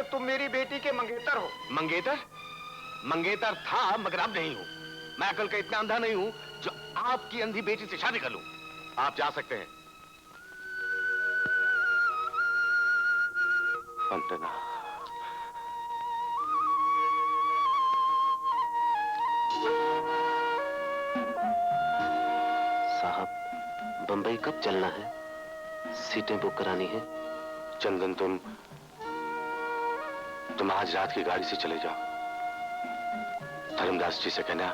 कि तुम मेरी बेटी के मंगेतर हो। मंगेतर? मंगेतर था मगर अब नहीं हूं। मैं अकल का इतना अंधा नहीं हूं जो आपकी अंधी बेटी से शादी कर लूं। आप जा सकते हैं। वंदना, साहब, बंबई कब चलना है? सीटें बुक करानी है। चंदन, तुम आज रात की गाड़ी से चले जाओ। धर्मदास जी से कहना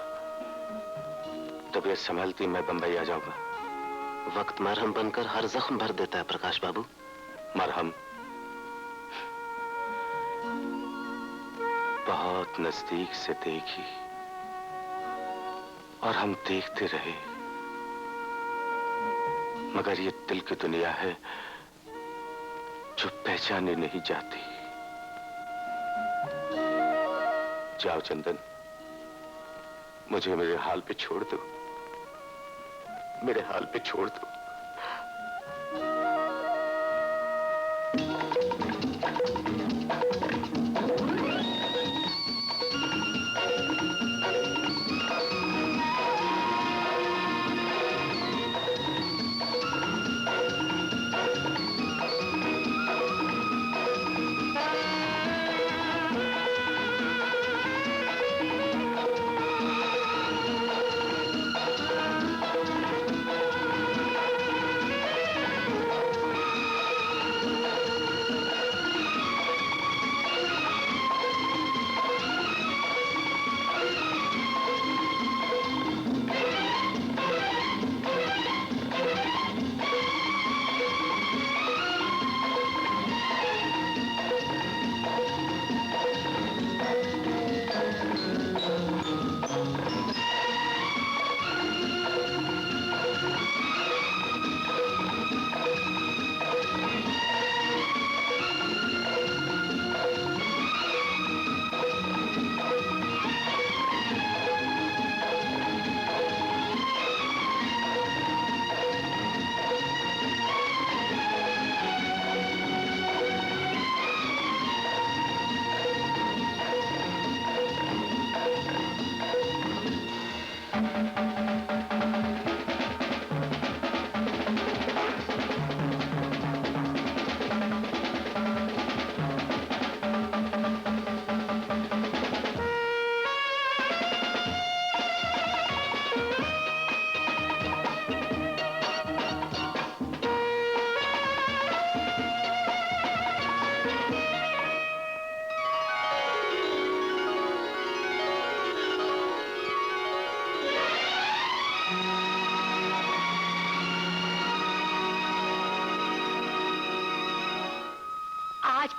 तबीयत संभलती मैं बंबई आ जाऊंगा। वक्त मरहम बनकर हर जख्म भर देता है प्रकाश बाबू। मरहम बहुत नजदीक से देखी और हम देखते रहे, मगर ये दिल की दुनिया है जो पहचाने नहीं जाती। जाओ चंदन, मुझे मेरे हाल पे छोड़ दो, मेरे हाल पे छोड़ दो।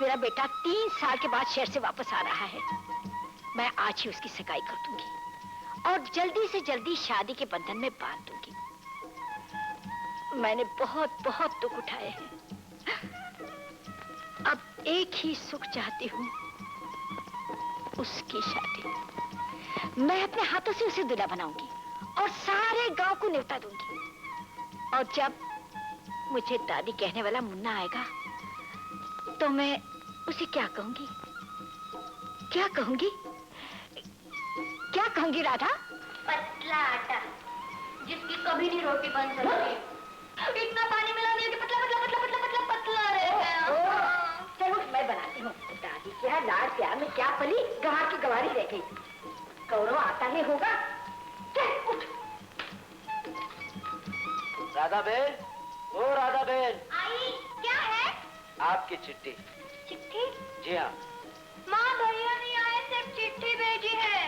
मेरा बेटा 3 साल के बाद शहर से वापस आ रहा है। मैं आज ही उसकी सगाई कर दूंगी और जल्दी से जल्दी शादी के बंधन में बांध दूंगी। मैंने बहुत बहुत दुख उठाए हैं। अब एक ही सुख चाहती हूँ, उसकी शादी। मैं अपने हाथों से उसे दूल्हा बनाऊंगी और सारे गांव को न्योता दूंगी। और जब मुझे दादी कहने वाला मुन्ना आएगा तो मैं उसे क्या कहूंगी? क्या कहूंगी? क्या कहूंगी राधा? पतला आटा जिसकी कभी नहीं रोटी बन सकती। इतना पानी मिला दिया कि पतला पतला पतला पतला पतला पतला रह गया। चलो मैं बनाती हूँ। दादी क्या लाड प्यार में क्या पली, गंवार की गंवारी रह गई। कौनो आता ही होगा। चल उठ। राधा बहन, ओ राधा बहन। आई, क्या है? आपकी चिट्ठी। चिट्ठी? जी हाँ। माँ भैया नहीं आए, सिर्फ चिट्ठी भेजी है।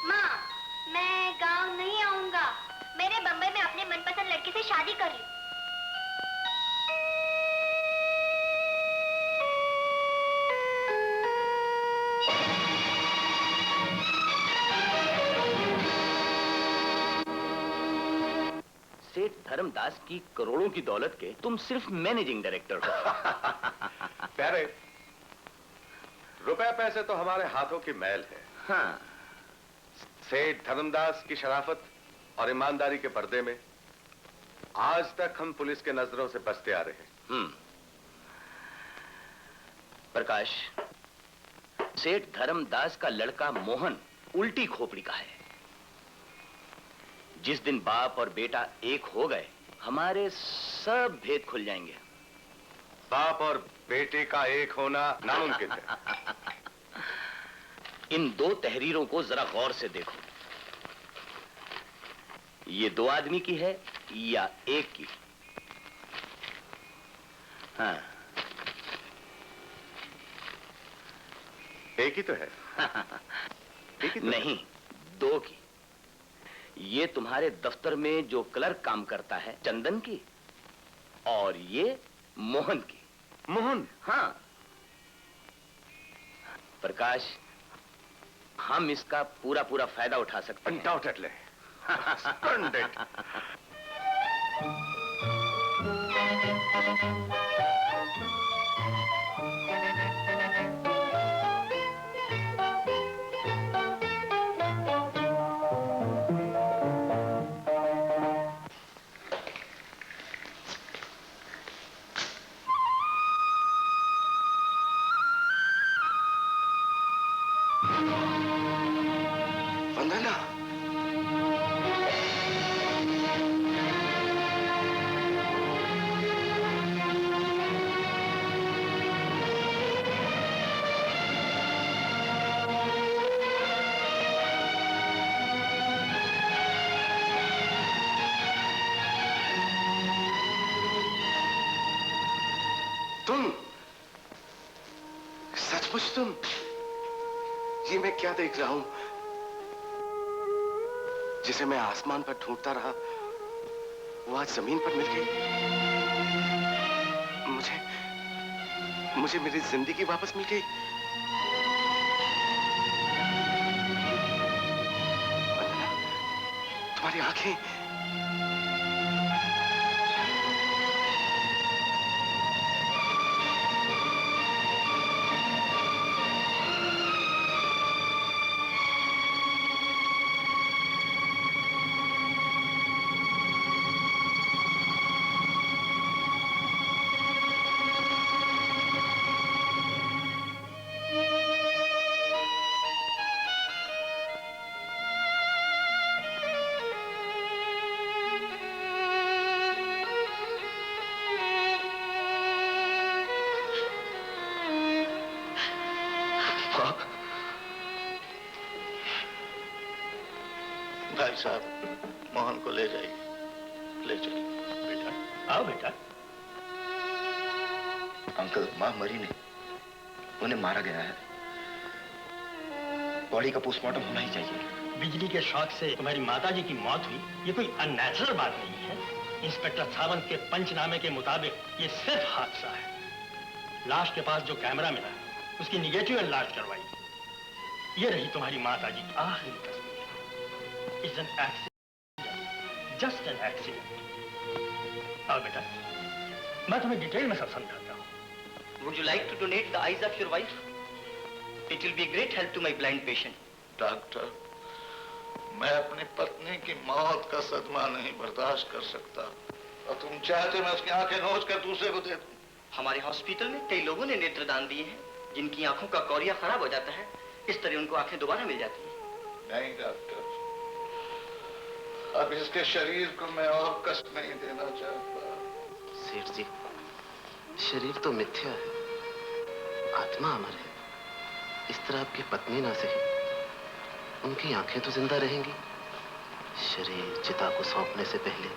माँ, मैं गांव नहीं आऊंगा। मैंने बम्बई में अपने मनपसंद लड़के से शादी कर ली। सेठ धर्मदास की करोड़ों की दौलत के तुम सिर्फ मैनेजिंग डायरेक्टर हो। प्यारे, रुपए पैसे तो हमारे हाथों की मैल है। हाँ। सेठ धर्मदास की शराफत और ईमानदारी के पर्दे में आज तक हम पुलिस के नजरों से बचते आ रहे हैं। प्रकाश, सेठ धर्मदास का लड़का मोहन उल्टी खोपड़ी का है। जिस दिन बाप और बेटा एक हो गए, हमारे सब भेद खुल जाएंगे। बाप और बेटे का एक होना नामुमकिन है। इन दो तहरीरों को जरा गौर से देखो। ये दो आदमी की है या एक की? हाँ, एक ही तो है। एक ही तो नहीं, दो की। ये तुम्हारे दफ्तर में जो क्लर्क काम करता है, चंदन की, और ये मोहन की। मोहन? हाँ प्रकाश, हम इसका पूरा पूरा फायदा उठा सकते हैं। अनडाउटेडली। स्प्लेंडेड। वंदना, तुम सचमुच तुम? ये मैं क्या देख रहा हूं? जिसे मैं आसमान पर ढूंढता रहा, वो आज जमीन पर मिल गई। मुझे मेरी जिंदगी वापस मिल गई। वंदना, तुम्हारी आंखें। भाई साहब, मोहन को ले जाइए, ले चलिए। बेटा, आओ बेटा। अंकल, माँ मरी नहीं, उन्हें मारा गया है। बॉडी का पोस्टमार्टम होना ही चाहिए। बिजली के शॉक से तुम्हारी माताजी की मौत हुई, ये कोई अननेचुरल बात नहीं है। इंस्पेक्टर सावंत के पंचनामे के मुताबिक ये सिर्फ हादसा है। लाश के पास जो कैमरा मिला, उसकी निगेटिव एनलार्ज करवाई। ये रही तुम्हारी माताजी की आखिरी तस्वीर। It's an accident, just an accident. आओ बेटा, मैं तुम्हें डिटेल में सब समझाता हूँ। Would you like to donate the eyes of your wife? It will be a great help to my blind patient. Doctor, मैं अपनी पत्नी की मौत का सदमा नहीं बर्दाश्त कर सकता, और तुम चाहते मैं उसकी आंखें नोच कर दूसरे को दे दूं। हमारे हॉस्पिटल में कई लोगों ने नेत्रदान दिए हैं, जिनकी आंखों का कौरिया खराब हो जाता है। इस तरह उनको आंखें दोबारा मिल जाती हैं। नहीं डॉक्टर, अब इसके शरीर को मैं और कष्ट नहीं देना चाहता। सेठ जी, शरीर तो मिथ्या है, आत्मा अमर है। इस तरह आपकी पत्नी ना सही, उनकी आंखें तो जिंदा रहेंगी। शरीर चिता को सौंपने से पहले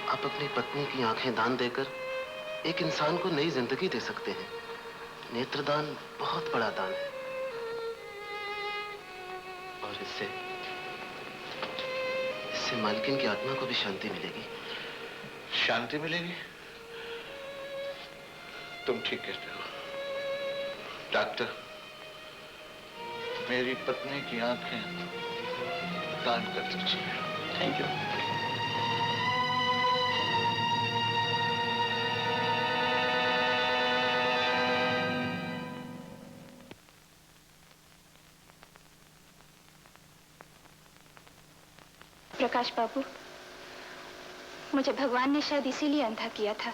आप अपनी पत्नी की आंखें दान देकर एक इंसान को नई जिंदगी दे सकते हैं। नेत्रदान बहुत बड़ा दान है, और इससे मालकिन की आत्मा को भी शांति मिलेगी। शांति मिलेगी? तुम ठीक कहते हो डॉक्टर। मेरी पत्नी की आंखें दान कर दीजिए। Thank you. प्रकाश बाबू, मुझे भगवान ने शायद इसीलिए अंधा किया था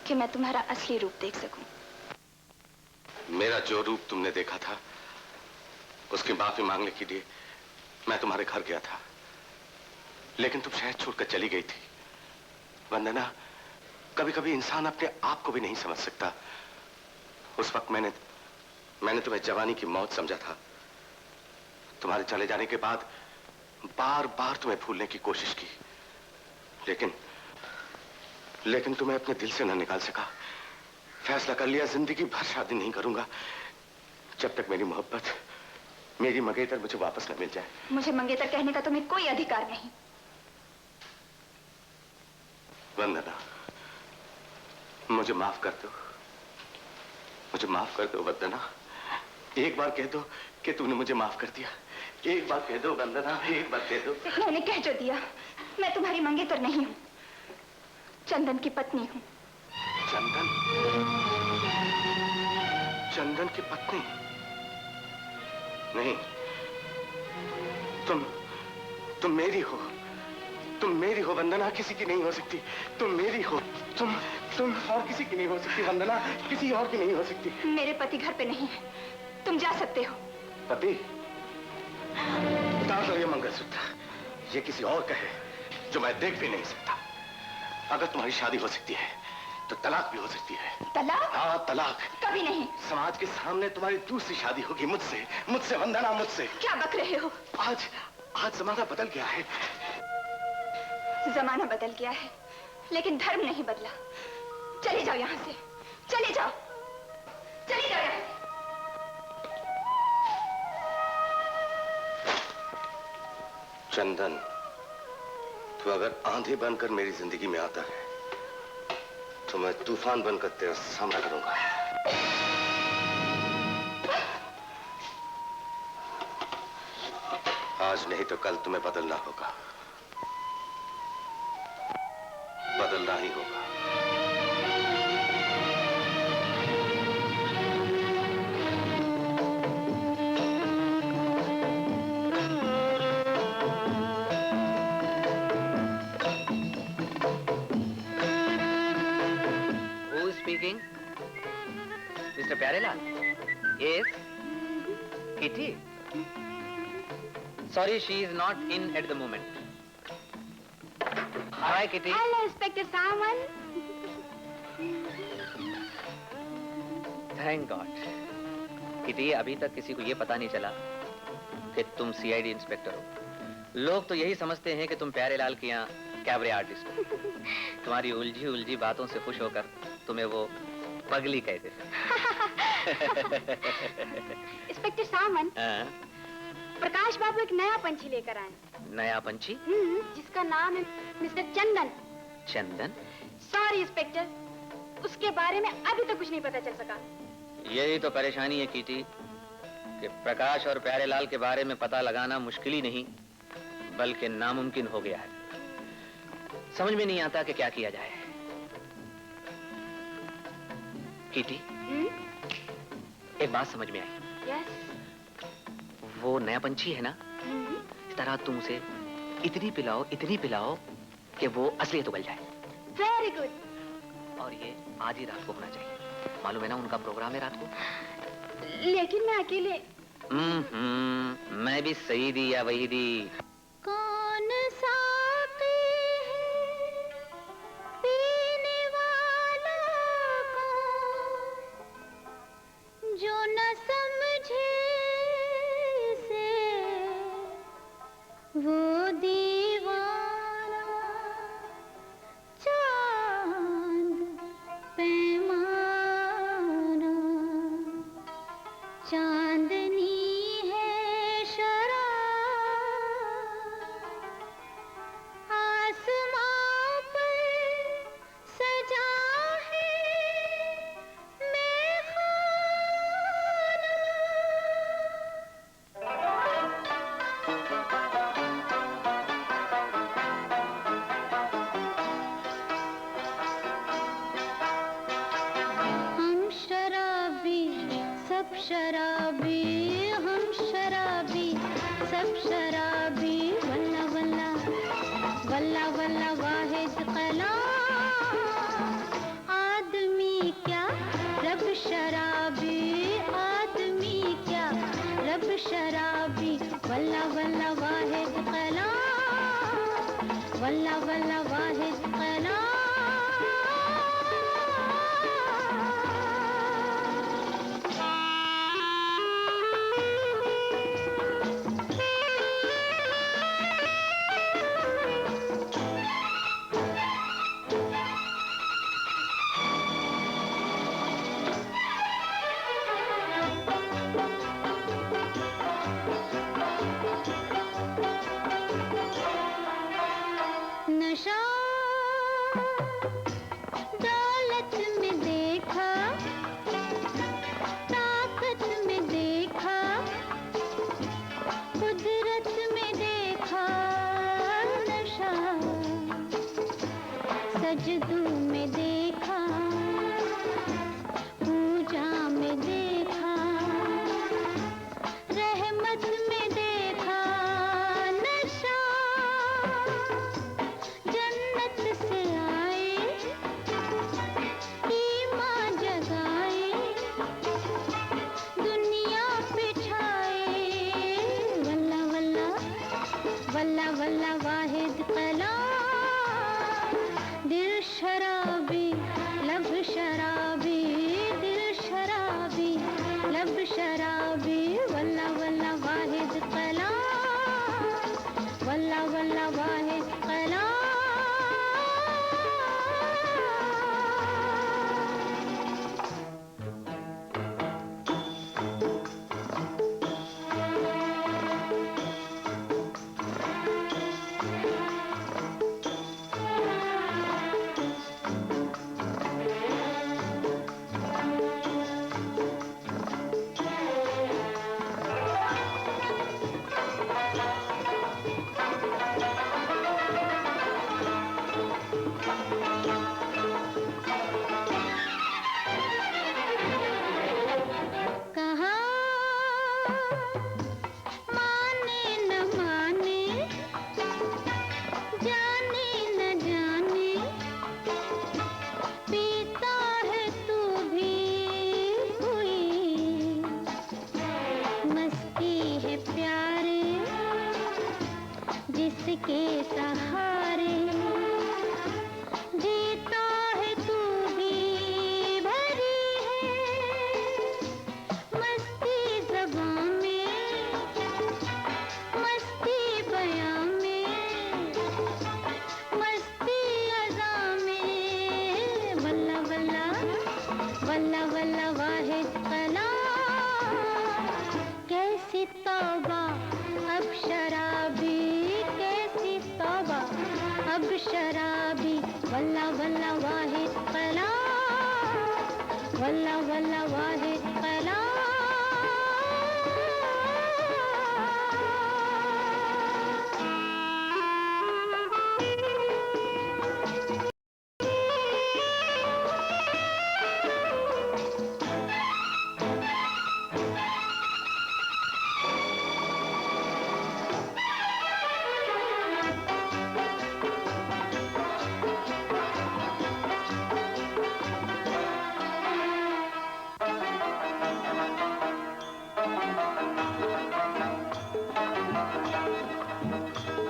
कि मैं तुम्हारा असली रूप देख सकूं। मेरा जो रूप तुमने देखा था उसकी माफी मांगने के लिए मैं तुम्हारे घर गया था, लेकिन तुम शहर छोड़कर चली गई थी। वंदना, कभी कभी इंसान अपने आप को भी नहीं समझ सकता। उस वक्त मैंने तुम्हें जवानी की मौत समझा था। तुम्हारे चले जाने के बाद बार बार तुम्हें भूलने की कोशिश की, लेकिन तुम्हें अपने दिल से न निकाल सका। फैसला कर लिया, जिंदगी भर शादी नहीं करूंगा जब तक मेरी मोहब्बत, मेरी मंगेतर मुझे वापस न मिल जाए। मुझे मंगेतर कहने का तुम्हें कोई अधिकार नहीं। वंदना, मुझे माफ कर दो, मुझे माफ कर दो वंदना। एक बार कह दो कि तुमने मुझे माफ कर दिया। एक बार कह दो वंदना, एक बार कह दो। मैंने कह जो दिया, मैं तुम्हारी मंगेतर नहीं हूँ, चंदन की पत्नी हूँ। चंदन? चंदन की पत्नी? नहीं, तुम मेरी हो, तुम मेरी हो वंदना, किसी की नहीं हो सकती। तुम मेरी हो, तुम और किसी की नहीं हो सकती वंदना, किसी और की नहीं हो सकती। मेरे पति घर पे नहीं है, तुम जा सकते हो। पति? उतार लो ये मंगलसूत्र, ये किसी और का है जो मैं देख भी नहीं सकता। अगर तुम्हारी शादी हो सकती है तो तलाक भी हो सकती है। तलाक? हाँ, तलाक। कभी नहीं। समाज के सामने तुम्हारी दूसरी शादी होगी मुझसे वंदना, मुझसे। क्या बक रहे हो? आज जमाना बदल गया है। जमाना बदल गया है, लेकिन धर्म नहीं बदला। चले जाओ यहाँ से, चले जाओ, चले जाओ यहाँ से। चंदन, तू अगर आंधी बनकर मेरी जिंदगी में आता है तो मैं तूफान बनकर तेरा सामना करूंगा। आज नहीं तो कल तुम्हें बदलना होगा, बदलना ही होगा। Speaking, Mr. Pyarelal. Yes, Kitty. Sorry, she is not in at the moment. Hi, Kitty. Hello, Inspector Saman. Thank God. Kitty, अभी तक किसी को ये पता नहीं चला कि तुम CID इंस्पेक्टर हो। लोग तो यही समझते हैं कि तुम प्यारेलाल के यहाँ कैबरे आर्टिस्ट हो। तुम्हारी उलझी बातों से खुश होकर तुम्हें वो पगली कहते थे। इंस्पेक्टर सामन, प्रकाश बाबू एक नया पंछी लेकर आए। नया पंछी? जिसका नाम है मिस्टर चंदन। चंदन? सॉरी इंस्पेक्टर, उसके बारे में अभी तक कुछ नहीं पता चल सका। यही तो परेशानी है कीटी, कि प्रकाश और प्यारेलाल के बारे में पता लगाना मुश्किल ही नहीं बल्कि नामुमकिन हो गया है। समझ में नहीं आता कि क्या किया जाए। कीटी, एक बात समझ में आई। यस? वो नया पंछी है ना, इस तरह तुम उसे इतनी पिलाओ कि वो असलियत उगल जाए। Very good. और ये आज ही रात को होना चाहिए। मालूम है ना उनका प्रोग्राम है रात को। लेकिन मैं अकेले। मैं भी सही दी या वही दी। कौन साकी है पीने वाला कौन, जो न समझे से वो दीवाना। चांद पैमाना चांदनी है शराब, आसमां पर सजा है हम शराबी सब शराबी, हम शराबी सब शराबी, वल्ला वल्ला वल्ला वल्ला क्या रब शराबी, आदमी क्या रब शराबी, वल्ला वल्ला वाहिद कलाम, वल्ला वल्ला वाहिद कलाम। नशा दौलत में देखा, ताकत में देखा, कुदरत में देखा नशा, सजदू में देखा, पूजा में देखा, रहमत में देखा नशा, जन्नत से आए ईमान जगाए, दुनिया पे छाए, वल्ला वल्ला वल्ला वल्ला वाहिद कलाम। दिल शराबी लब शराबी, दिल शराबी लब शराबी, वल्ला वल्ला वाहिद कलाम, वल्ला वल्ला वाहिद कलाम। कहा माने न माने, जाने न जाने, पीता है तू भी हुई, मस्ती है प्यारे जिसके सहारे, जीता है तू भी भरी है, मस्ती ज़बां में, मस्ती बयां में, मस्ती अज़ा में, वल्ला वल्ला वल्ला वल्ला वाहिद कलाम। कैसी तौबा अब शराबी, कैसी तौबा अब शराबी, वल्ला वल्ला वाहिद कलाम, वल्ला वल्ला वाहिद कलाम।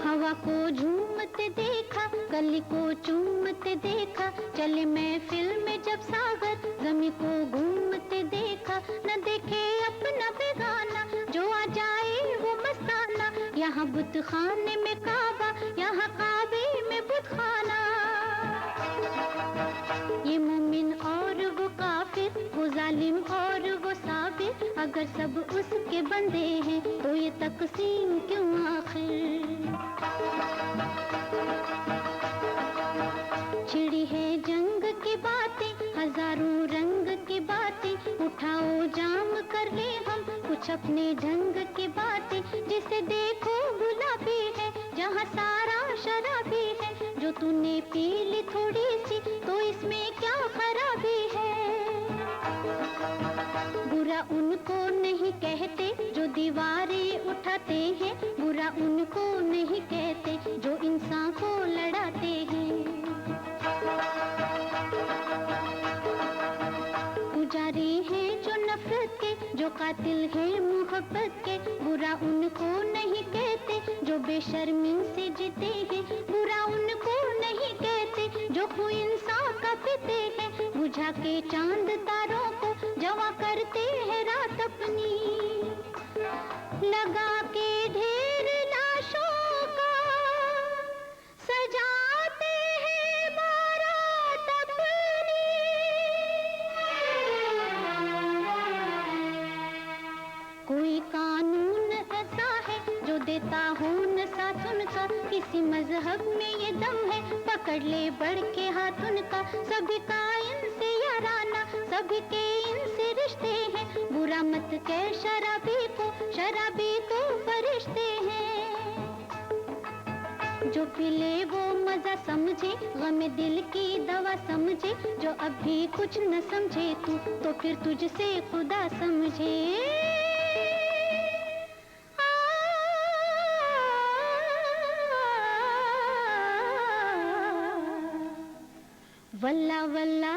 हवा को झूमते देखा, गली को चूमते देखा, चले महफिल में जब सागर, गमी को घूमते देखा, न देखे अपना बेगाना, जो आ जाए वो मस्ताना, यहाँ बुत खाने में काबा, यहाँ काबे में बुत खाना। ये मोमिन और वो काफिर, वो जालिम और वो साबिर, अगर सब उसके बंदे हैं तो ये तकसीम क्यों आखिर। छिड़ी है जंग की बातें, हजारों रंग की बातें, उठाओ जाम कर ले हम कुछ अपने ढंग की बातें, जिसे देखो गुलाबी है जहाँ सारा शराबी है, जो तूने पी ली थोड़ी सी तो इसमें क्या खराबी है। बुरा उनको नहीं कहते जो दीवारें उठाते हैं, बुरा उनको नहीं कहते जो इंसान को लड़ाते हैं। पुजारी हैं जो नफरत के, जो कातिल हैं मोहब्बत के, बुरा उनको नहीं कहते जो बेशर्मी से जीते हैं, बुरा उनको नहीं कहते जो कोई इंसाफ का पीते हैं, बुझा के चांद तारों को जवा करते हैं रात अपनी, लगा के ढेर लाशों का सजाते हैं बारात अपनी। कोई कानून ऐसा है जो देता हो नशा सुनकर, किसी मजहब में ये दम है पकड़ ले बढ़ के हाथ उनका, सभी का इनसे याराना, सभी के इनसे रिश्ते हैं, बुरा मत कह शराबी को फरिश्ते हैं, जो पिले वो मजा समझे, गम दिल की दवा समझे, जो अभी कुछ न समझे तू तो फिर तुझसे खुदा समझे। वल्ला वल्ला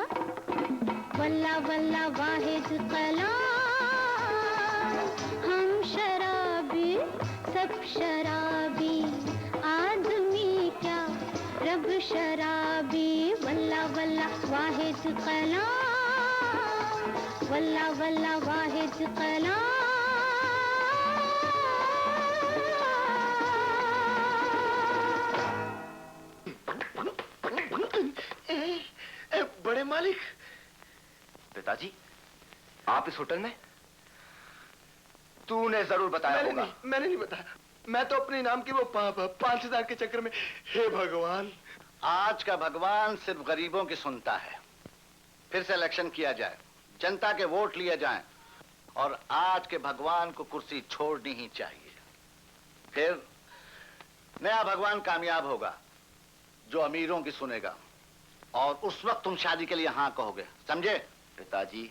वल्ला वल्ला वाहिद कलाम, हम शराबी सब शराबी, आदमी क्या रब शराबी, वल्ला वल्ला वाहिद कलाम, वल्ला वल्ला वाहिद कलाम। बड़े मालिक। पिताजी, आप इस होटल में? तूने जरूर बताया होगा। मैंने नहीं बताया, मैं तो अपने इनाम के वो 5,000 के चक्कर में। हे भगवान, आज का भगवान सिर्फ गरीबों की सुनता है। फिर से इलेक्शन किया जाए, जनता के वोट लिए जाएं, और आज के भगवान को कुर्सी छोड़नी ही चाहिए। फिर नया भगवान कामयाब होगा जो अमीरों की सुनेगा, और उस वक्त तुम शादी के लिए हाँ कहोगे, समझे? पिताजी,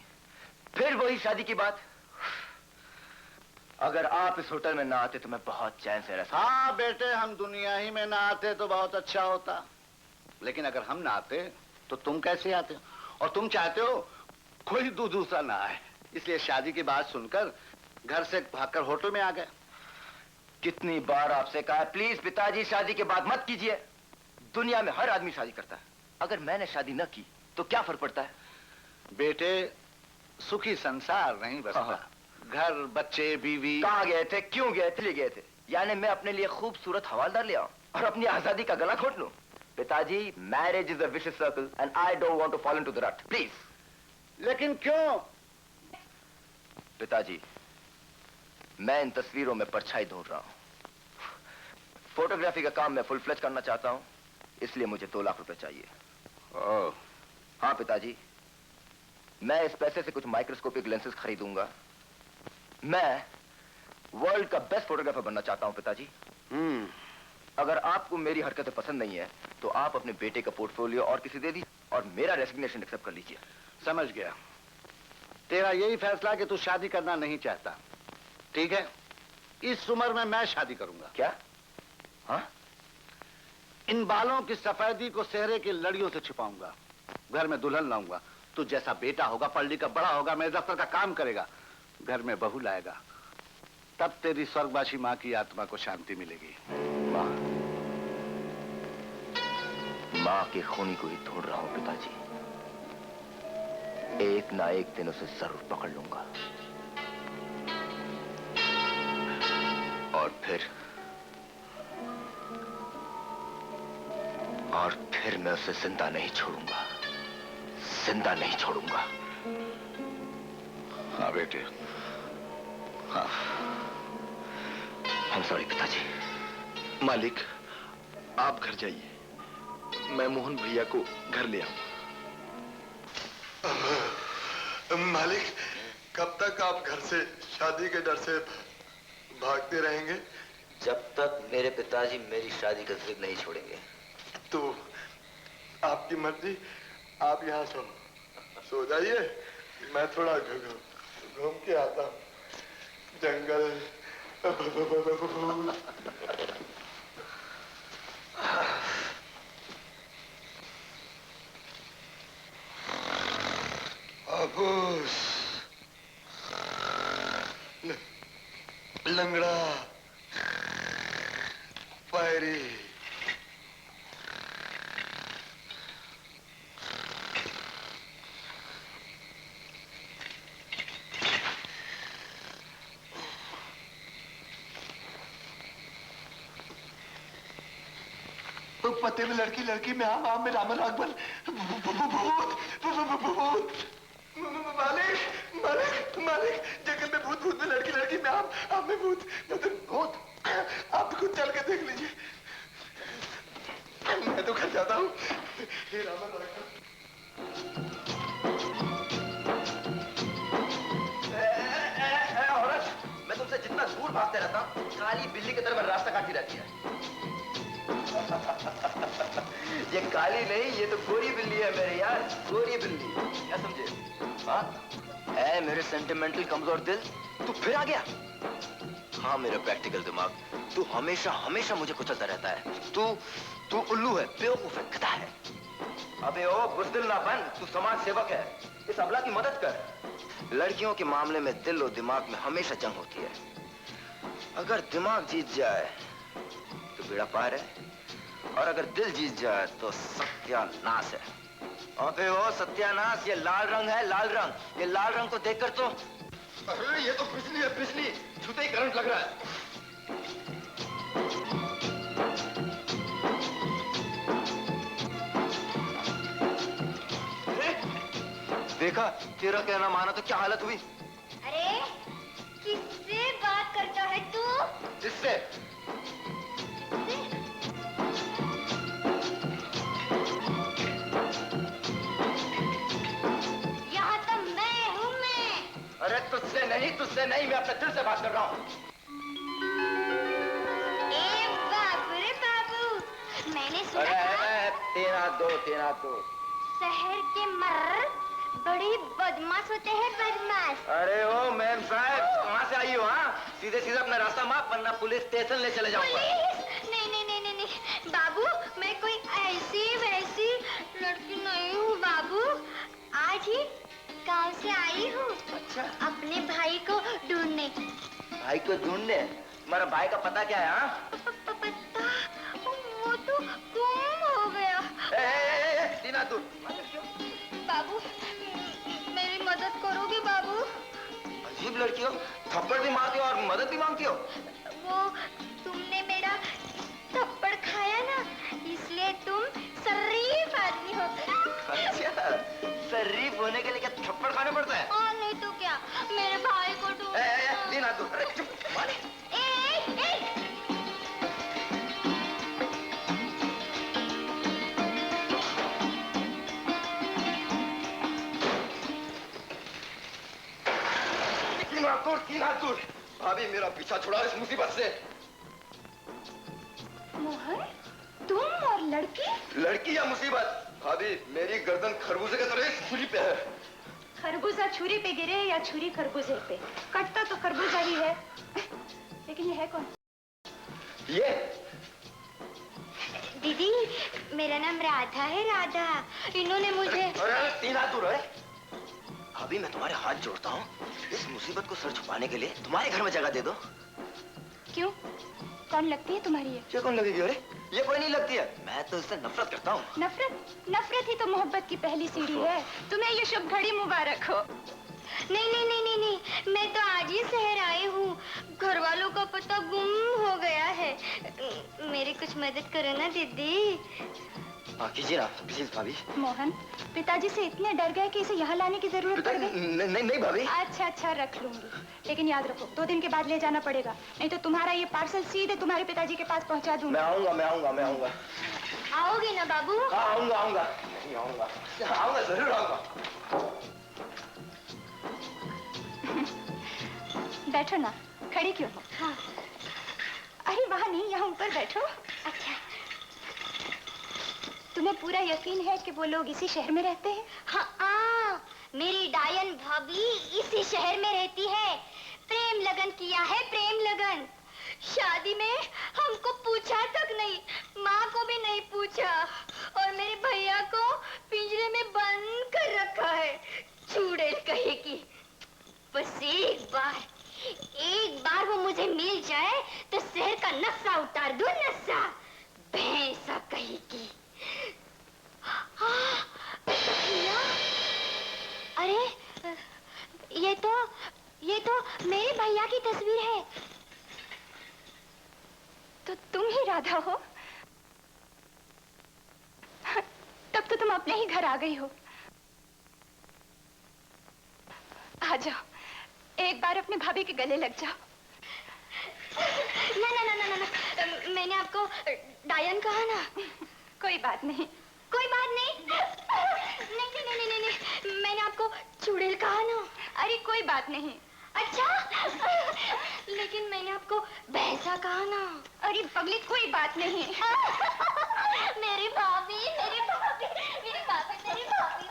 फिर वही शादी की बात। अगर आप इस होटल में ना आते तो मैं बहुत चैन से रह सकता। हाँ बेटे, हम दुनिया ही में ना आते तो बहुत अच्छा होता, लेकिन अगर हम ना आते तो तुम कैसे आते? और तुम चाहते हो कोई दूसरा ना आए, इसलिए शादी की बात सुनकर घर से भागकर होटल में आ गए। कितनी बार आपसे कहा, प्लीज पिताजी शादी के बाद मत कीजिए। दुनिया में हर आदमी शादी करता है, अगर मैंने शादी न की तो क्या फर्क पड़ता है? बेटे, सुखी संसार नहीं बसता, घर बच्चे बीवी। कहाँ गए थे, क्यों गए थे, ले गए थे? यानी मैं अपने लिए खूबसूरत हवालदार ले आऊं और अपनी आजादी का गला घोट लूं? पिताजी, marriage is a vicious circle and I don't want to fall into the rut, please. लेकिन क्यों? पिताजी, मैं इन तस्वीरों में परछाई ढूंढ रहा हूं। फोटोग्राफी का काम मैं फुल फ्लेज करना चाहता हूं, इसलिए मुझे 2 लाख रुपए चाहिए। ओह। हाँ पिताजी, मैं इस पैसे से कुछ माइक्रोस्कोपिक लेंसेज खरीदूंगा। मैं वर्ल्ड का बेस्ट फोटोग्राफर बनना चाहता हूं पिताजी। अगर आपको मेरी हरकतें पसंद नहीं है तो आप अपने बेटे का पोर्टफोलियो और किसी दे दीजिए और मेरा रेजिग्नेशन एक्सेप्ट कर लीजिए। समझ गया, तेरा यही फैसला कि तू शादी करना नहीं चाहता। ठीक है, इस उम्र में मैं शादी करूंगा। क्या? हाँ? इन बालों की सफेदी को सेहरे की लड़ियों से छुपाऊंगा, घर में दुल्हन लाऊंगा, तू जैसा बेटा होगा, पढ़ लिख कर बड़ा होगा, मेरे दफ्तर का काम करेगा, घर में बहू लाएगा, तब तेरी स्वर्गवासी माँ की आत्मा को शांति मिलेगी। माँ के खूनी को ही ढूंढ रहा हूं पिताजी, एक ना एक दिन उसे जरूर पकड़ लूंगा, और फिर मैं उसे जिंदा नहीं छोड़ूंगा, जिंदा नहीं छोड़ूंगा। हाँ बेटे, हाँ। I'm sorry पिताजी। मालिक, आप घर जाइए, मैं मोहन भैया को घर ले आऊं। मालिक, कब तक आप घर से शादी के डर से भागते रहेंगे? जब तक मेरे पिताजी मेरी शादी का जिद नहीं छोड़ेंगे। तो आपकी मर्जी, आप यहाँ सो जाइए, मैं थोड़ा घूम के आता हूँ, जंगल। काबूस, लंगड़ा, पैरी, पते में लड़की, लड़की में आम में रामन राघवन, भूत, मालिक, मालिक, मालिक, जंगल में भूत, भूत में लड़की, लड़की में आम में भूत, भूत, आप खुद चल के देख लीजिए। मैं तो घर जाता हूँ। हे रामन राघवन। औरत, मैं तुमसे जितना दूर भागते रहता हूँ, काली बिल्ली की तरह मैं रास्ता काटती रहती है। ये काली नहीं, ये तो गोरी बिल्ली है मेरे यार, गोरी बिल्ली। क्या समझे? हाँ? ऐ मेरे सेंटिमेंटल कमजोर दिल, तू फिर आ गया? हाँ मेरा प्रैक्टिकल दिमाग, तू हमेशा हमेशा मुझे कुचलता रहता है। तू उल्लू है, बेवकूफ है, गधा है। अबे ओ बुज़दिल ना बन, तू समाज सेवक है, इस अबला की मदद कर। लड़कियों के मामले में दिल और दिमाग में हमेशा जंग होती है। अगर दिमाग जीत जाए तो बेड़ा पार है, और अगर दिल जीत जाए तो सत्यानाश है। अबे ओ सत्यानाश, ये लाल रंग है, लाल रंग। ये लाल रंग को देखकर तो, अरे ये तो बिजली है, बिजली, छूते ही करंट लग रहा है। देखा, तेरा कहना माना तो क्या हालत हुई? अरे किससे बात करता है तू? किससे? यहाँ तो मैं हूँ, मैं। अरे तुझसे नहीं, मैं अपने दिल से बात कर रहा हूँ। ए बाबू रे बाबू, मैंने सुना था तेरा दो। शहर के मर्द बड़ी बदमाश होते हैं, बदमाश। अरे ओ मैम साहब, कहाँ से आई हो? हाँ, सीधे सीधे अपना रास्ता माप, वरना पुलिस स्टेशन ले चले जाऊंगा। नहीं, बाबू, मैं कोई ऐसी वैसी लड़की नहीं हूँ बाबू। आज ही गांव से आई हूँ। अच्छा। अपने भाई को ढूंढने। भाई को ढूंढने? तुम्हारा भाई का पता क्या है? हाँ? पता? वो तो गुम हो गया। दीना दूर। बाबू, मेरी मदद करोगे बाबू? अजीब लड़की हो, थप्पड़ भी मारती हो और मदद भी मांगती हो। वो तुमने मेरा थप्पड़ खाया ना, इसलिए तुम शरीफ आदमी हो। अच्छा, शरीफ होने के लिए क्या थप्पड़ खाने पड़ता है? और नहीं तो क्या, मेरे भाई को ढूंढ। दीना दूर। अरे चुप, मालिक। तीन हाथ दूर। भाभी, मेरा पीछा छुड़ा इस मुसीबत से। मोहन, तुम और लड़की? लड़की या मुसीबत? भाभी, मेरी गर्दन खरबूजे के तरह छुरी पे है। खरबूजा छुरी पे गिरे या छुरी खरबूजे पे, कटता तो खरबूजा ही है। लेकिन ये है कौन? ये दीदी, मेरा नाम राधा है, राधा। इन्होंने मुझे। अरे तीन हाथ दूर है। भाभी, मैं तुम्हारे हाथ जोड़ता हूँ, इस मुसीबत को सर छुपाने के लिए तुम्हारे घर में जगह दे दो। क्यों? कौन लगती है तुम्हारी ये कौन लगेगी? अरे ये कोई नहीं लगती है, मैं तो इससे नफरत करता हूँ। नफरत ही तो मोहब्बत की पहली सीढ़ी है। तुम्हें ये शुभ घड़ी मुबारक हो। नहीं, मैं तो आज ही शहर आई हूँ। घर वालों का पता गुम हो गया है। मेरी कुछ मदद करो ना दीदी। कीजिए ना प्लीज भाभी। मोहन, पिताजी से इतने डर गए कि इसे यहाँ लाने की जरूरत पड़ गई? नहीं भाभी। अच्छा, रख लूंगी, लेकिन याद रखो 2 दिन के बाद ले जाना पड़ेगा, नहीं तो तुम्हारा ये पार्सल सीधे तुम्हारे पिताजी के पास पहुँचा दूंगी। मैं आऊंगा। आओगे ना बाबू? हाँ, आऊंगा। नहीं आऊंगा, जरूर आऊंगा। बैठो ना, खड़ी क्यों हो? हाँ। अरे वहाँ नहीं, यहाँ ऊपर बैठो। अच्छा। तुम्हें पूरा यकीन है कि वो लोग इसी शहर में रहते हैं? हाँ, मेरी डायन भाभी इसी शहर में रहती है। प्रेम लगन किया है, प्रेम लगन। शादी में हमको पूछा तक नहीं, माँ को भी नहीं पूछा, और मेरे भैया को पिंजरे में बंद कर रखा है। चूड़े नस्सा उतार दूं, नस्सा भैंसा कहीं की। भैया, अरे ये तो मेरे भैया की तस्वीर है। तो तुम ही राधा हो? तब तो तुम अपने ही घर आ गई हो। आ जाओ, एक बार अपने भाभी के गले लग जाओ। ना ना ना ना ना, मैंने आपको डायन कहा ना। कोई बात नहीं। कोई बात नहीं। नहीं नहीं नहीं नहीं नहीं, मैंने आपको चुड़ैल कहा ना। अरे कोई बात नहीं। अच्छा, लेकिन मैंने आपको भैंसा कहा ना। अरे पगली कोई बात नहीं। मेरी भाभी, मेरी भाभी, मेरी भाभी, मेरी भाभी, मेरी भाभी।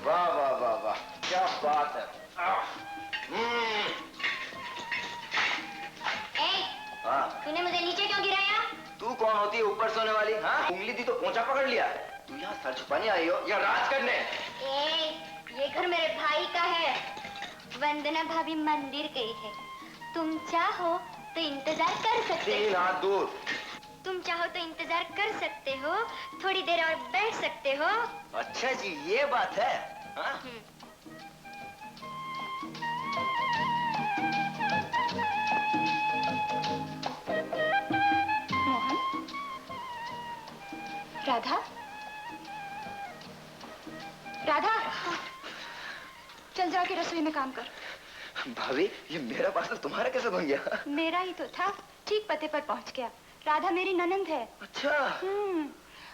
वाह वाह वाह वाह, क्या बात है। तूने मुझे नीचे क्यों गिराया? तू कौन होती है ऊपर सोने वाली? हाँ, उंगली दी तो पोंछा पकड़ लिया। तू यहाँ सर छुपाने आई हो या राज करने? ये घर मेरे भाई का है। वंदना भाभी मंदिर गई है। तुम चाहो तो इंतजार कर सकते हो। 3 हाथ दूर। तुम चाहो तो इंतजार कर सकते हो, थोड़ी देर और बैठ सकते हो। अच्छा जी, ये बात है। हाँ? मोहन, राधा, राधा, चल जाके रसोई में काम कर। भाभी, ये मेरा पार्सल तुम्हारा कैसे बन गया? मेरा ही तो था, ठीक पते पर पहुंच गया। राधा मेरी ननंद है। अच्छा।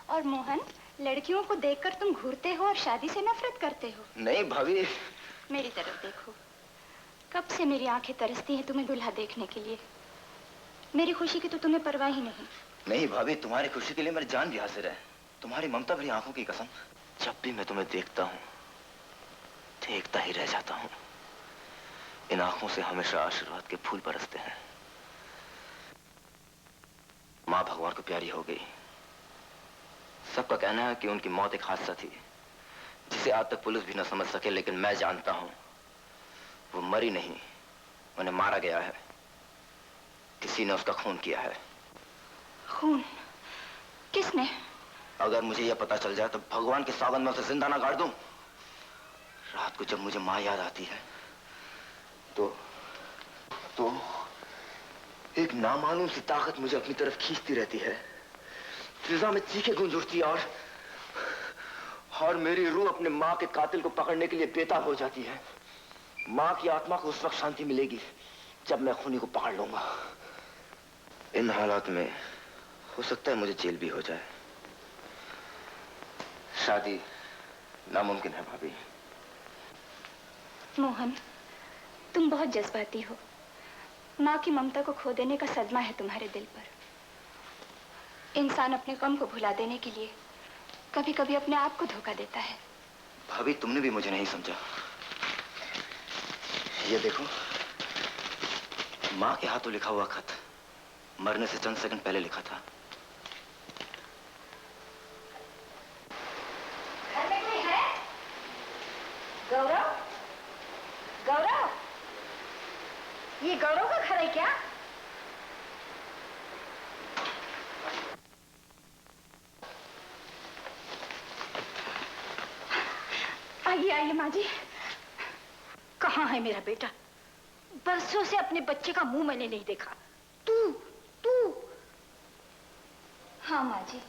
और मोहन, लड़कियों को देखकर तुम घूरते हो और शादी से नफरत करते हो। नहीं भाभी। मेरी तरफ देखो, कब से मेरी आंखें तरसती हैं तुम्हें दुल्हा देखने के लिए। मेरी खुशी की तो तुम्हें परवाह ही नहीं। नहीं भाभी, तुम्हारी खुशी के लिए मेरी जान भी हाजिर है। तुम्हारी ममता भरी आंखों की कसम, जब भी मैं तुम्हें देखता हूँ देखता ही रह जाता हूँ। इन आंखों से हमेशा आशीर्वाद के फूल बरसते हैं। माँ भगवान को प्यारी हो गई। सबका कहना है कि उनकी मौत एक हादसा थी जिसे आज तक पुलिस भी न समझ सके, लेकिन मैं जानता हूं वो मरी नहीं, उन्हें मारा गया है। किसी ने उसका खून किया है। खून? किसने? अगर मुझे यह पता चल जाए तो भगवान के सावन में उसे जिंदा ना गाड़ दूं। रात को जब मुझे माँ याद आती है तो एक नामालूम सी ताकत मुझे अपनी तरफ खींचती रहती है। फिजा में चीखें गूंज उठती और मेरी रूह अपने माँ के कातिल को पकड़ने के लिए बेताब हो जाती है। माँ की आत्मा को उस वक्त शांति मिलेगी जब मैं खूनी को पकड़ लूंगा। इन हालात में हो सकता है मुझे जेल भी हो जाए। शादी नामुमकिन है भाभी। मोहन, तुम बहुत जज्बाती हो। माँ की ममता को खो देने का सदमा है तुम्हारे दिल पर। इंसान अपने गम को भुला देने के लिए कभी कभी अपने आप को धोखा देता है। भाभी, तुमने भी मुझे नहीं समझा। ये देखो, माँ के हाथों लिखा हुआ खत मरने से चंद सेकंड पहले लिखा था। घर में कोई है? गौरव? गौरव? ये गौरव का घर है क्या? आइए आइए माँ जी। कहाँ है मेरा बेटा? बरसों से अपने बच्चे का मुंह मैंने नहीं देखा। तू हाँ माँ जी,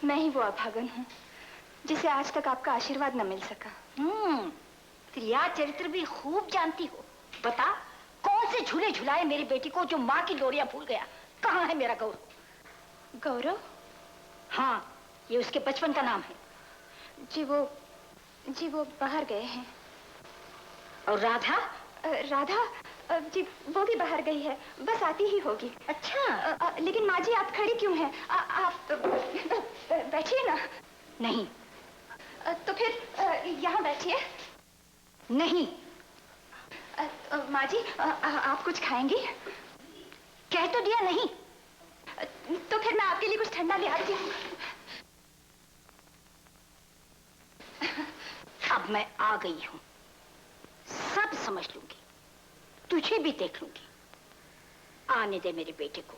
मैं ही वो अभागन हूँ जिसे आज तक आपका आशीर्वाद न मिल सका। क्रिया चरित्र भी खूब जानती हो। बता, कौन से झूले झुलाए मेरी बेटी को जो माँ की लोरियां भूल गया? कहाँ है मेरा गौरव? गौरव? हाँ, ये उसके बचपन का नाम है। जी वो बाहर गए हैं। और राधा? राधा जी वो भी बाहर गई है, बस आती ही होगी। अच्छा। लेकिन माँ जी आप खड़ी क्यों हैं? आप बैठिए ना। नहीं। तो फिर यहाँ बैठिए। नहीं। माँ जी आप कुछ खाएंगी? कह तो दिया नहीं। तो फिर मैं आपके लिए कुछ ठंडा ले आती हूँ। अब मैं आ गई हूँ। सब समझ लूंगी, तुझे भी देख लूंगी। आने दे मेरे बेटे को।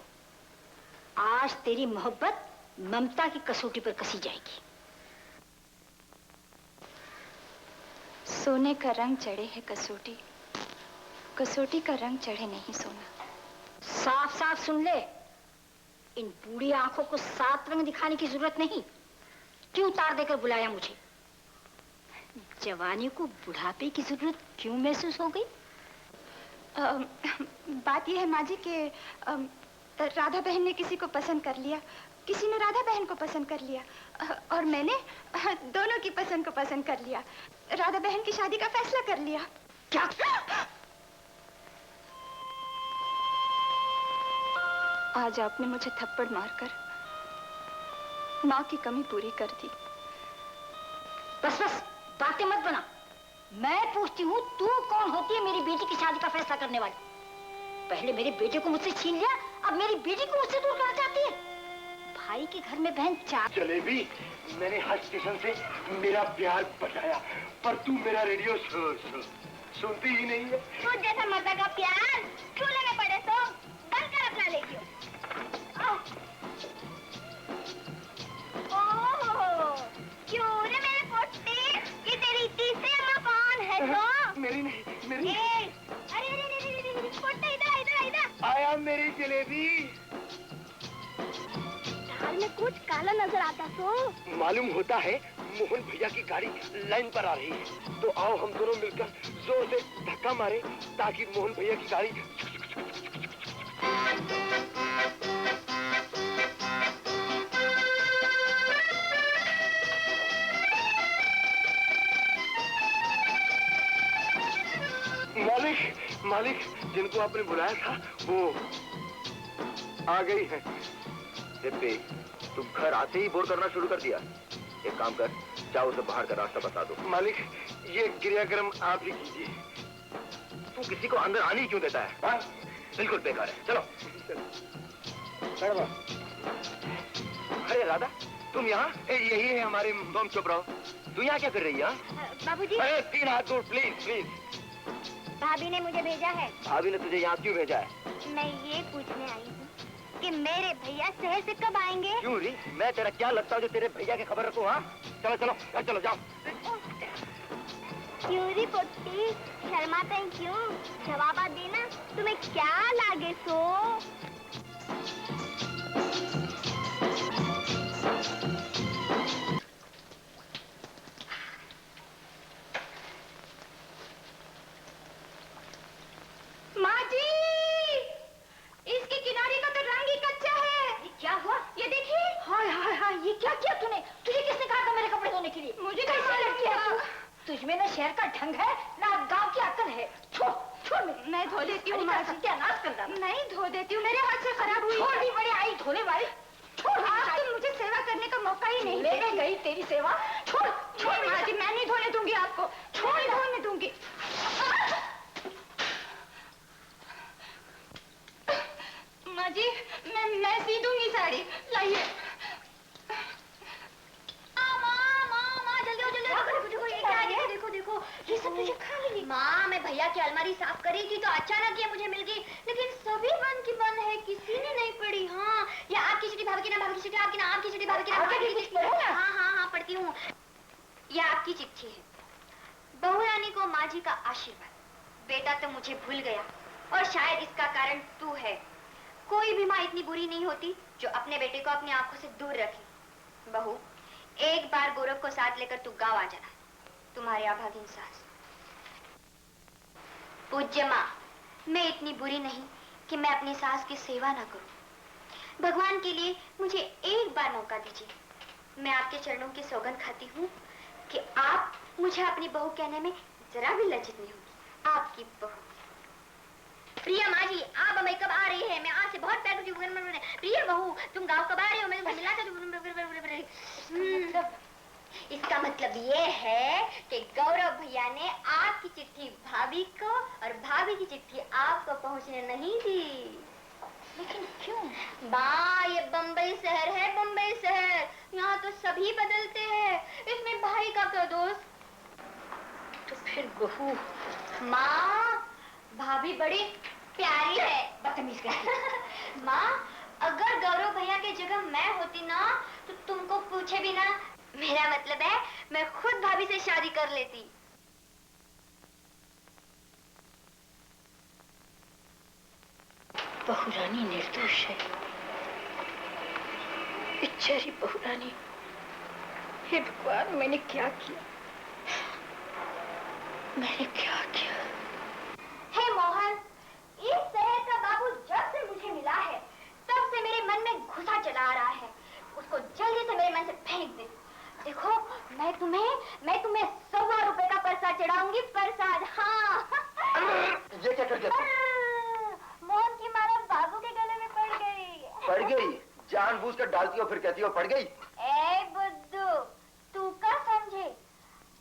आज तेरी मोहब्बत ममता की कसौटी पर कसी जाएगी। सोने का रंग चढ़े है कसौटी, कसौटी का रंग चढ़े नहीं सोना। साफ साफ सुन ले, इन बूढ़ी आंखों को 7 रंग दिखाने की जरूरत नहीं। क्यों तार देकर बुलाया मुझे? जवानी को बुढ़ापे की जरूरत क्यों महसूस हो गई? बात यह है माँ जी कि राधा बहन ने किसी को पसंद कर लिया, किसी ने राधा बहन को पसंद कर लिया, और मैंने दोनों की पसंद को पसंद कर लिया। राधा बहन की शादी का फैसला कर लिया। क्या? आज आपने मुझे थप्पड़ मारकर माँ की कमी पूरी कर दी। बस बस बातें मत बना। मैं पूछती हूँ, तू कौन होती है मेरी बेटी की शादी का फैसला करने वाली? पहले मेरे बेटे को मुझसे छीन लिया, अब मेरी बेटी को मुझसे दूर करना चाहती है। भाई के घर में बहन चार। जलेबी, मैंने हर स्टेशन से मेरा प्यार बताया, पर तू मेरा रेडियो सुनती ही नहीं है। तू जैसा मर्दा का प्यार चूल्हे में पड़े तो बंद कर अपना रेडियो। ओह, क्यों रे मेरे पोते, ये तेरी तीसरी अम्मा कौन है तो? मेरी नहीं, मेरी। अरे पोते, इधर इधर इधर आया मेरी जलेबी। दाल में कुछ काला नजर आता तो? मालूम होता है मोहन भैया की गाड़ी लाइन पर आ रही है, तो आओ हम दोनों मिलकर जोर से धक्का मारे ताकि मोहन भैया की गाड़ी। मालिक, मालिक, जिनको आपने बुलाया था वो आ गई है। हिप्पी, तुम घर आते ही बोर करना शुरू कर दिया। एक काम कर, जाओ उसे बाहर का रास्ता बता दो। मालिक, ये क्रियाक्रम आप ही कीजिए। तू किसी को अंदर आने ही क्यों देता है? हाँ? बिल्कुल बेकार है। चलो। अरे राधा, तुम यहाँ? यही है हमारे। तुम चुप रहो। तू यहाँ क्या कर रही है? बाबूजी। अरे 3 हाथ दूर, प्लीज प्लीज। भाभी ने मुझे भेजा है। भाभी ने तुझे यहाँ क्यों भेजा है? मैं ये पूछने आई हूँ कि मेरे भैया शहर से कब आएंगे? क्यों री? मैं तेरा क्या लगता हूँ जो तेरे भैया की खबर रखूँ? हाँ, चलो चलो घर चलो, जाओ। क्यों री पोती, शर्माते हैं क्यों? जवाब देना, तुम्हें क्या लागे सो? माँ जी, इसकी किनारे का तो रंग ही कच्चा है। ये क्या हुआ? ये देखिए। हाय हाय हाय, ये क्या किया तूने? तुझे किसने कहा था मेरे कपड़े धोने के लिए? मुझे कैसे लड़की है तू? तुझमें ना शहर का ढंग है ना गांव की अक्ल है। छोड़ छोड़। मैं धो देती हूँ माँ जी। सत्यानाश कर डाला। नहीं धो देती हूँ, मेरे हाथ से खराब हुई। छोड़ भी बड़ी आई धोने वाली। छोड़। आप तो मुझे सेवा करने का मौका ही नहीं ले गई तेरी सेवा। छोड़ छोड़ माँ जी, मैं नहीं धोने दूंगी आपको। छोड़, नहीं धोने दूंगी। माँ जी, मैं सी दूंगी साड़ी। लाइए। देखो देखो, ये सब तुझे खा गई। माँ, मैं भैया की अलमारी साफ कर रही थी तो अचानक ये मुझे मिल गई, लेकिन सभी बंद की बंद है, किसी ने नहीं पढ़ी। हाँ, ये आपकी चिट्ठी, भाभी की ना, भाभी की चिट्ठी आपकी ना, आपकी चिट्ठी, भाभी की ना, भाभी की चिट्ठी। हाँ हाँ हाँ, पढ़ती हूँ। ये आपकी चिट्ठी है। बहू रानी को माँ जी का आशीर्वाद। बेटा तो मुझे भूल गया और शायद इसका कारण तू है। कोई भी माँ इतनी बुरी नहीं होती जो अपने बेटे को अपनी आंखों से दूर रखे। बहू, एक बार गौरव को साथ लेकर तू गाँव आ जाना। तुम्हारे अभागिन सास। पूज्य माँ, मैं इतनी बुरी नहीं कि मैं अपनी सास की सेवा ना करूं। भगवान के लिए मुझे एक बार मौका दीजिए। मैं आपके चरणों की सौगंध खाती हूँ कि आप मुझे अपनी बहू कहने में जरा भी लज्जित नहीं होगी। आपकी बहू। प्रिया माँ जी, आप हमें कब आ रही है? मैं आज से बहुत प्यार करती हूँ। प्रिया बहू, तुम गाँव कब आ रही हो? मैं तुमसे मिलना चाहती हूँ। इसका मतलब ये है कि गौरव भैया ने आपकी चिट्ठी भाभी को और भाभी की चिट्ठी आपको पहुंचने नहीं दी। लेकिन क्यों? बा, ये बम्बई शहर है, बम्बई शहर। यहाँ तो सभी बदलते हैं, इसमें भाई का क्या दोष? तो फिर बहू। माँ, भाभी बड़ी प्यारी है। बदतमीज करती। माँ, अगर गौरव भैया की जगह मैं होती ना तो तुमको पूछे भी ना। मेरा मतलब है मैं खुद भाभी से शादी कर लेती। बहुरानी निर्दोष है, बेचारी बहुरानी। हे भगवान, मैंने क्या किया, मैंने क्या किया। हे मोहन, इस शहर का बाबू जब से मुझे मिला है तब से मेरे मन में घुसा चला आ रहा है। उसको जल्दी से मेरे मन से फेंक दे। देखो, मैं तुम्हें 100 रुपए का प्रसाद चढ़ाऊंगी। प्रसाद, हाँ। ये क्या कर दिया? मोहन की माला बाबू के गले में पड़ गई। पड़ गई? जानबूझकर डालती हो फिर कहती हो पड़ गई। ए बुद्धू, तू क्या समझे?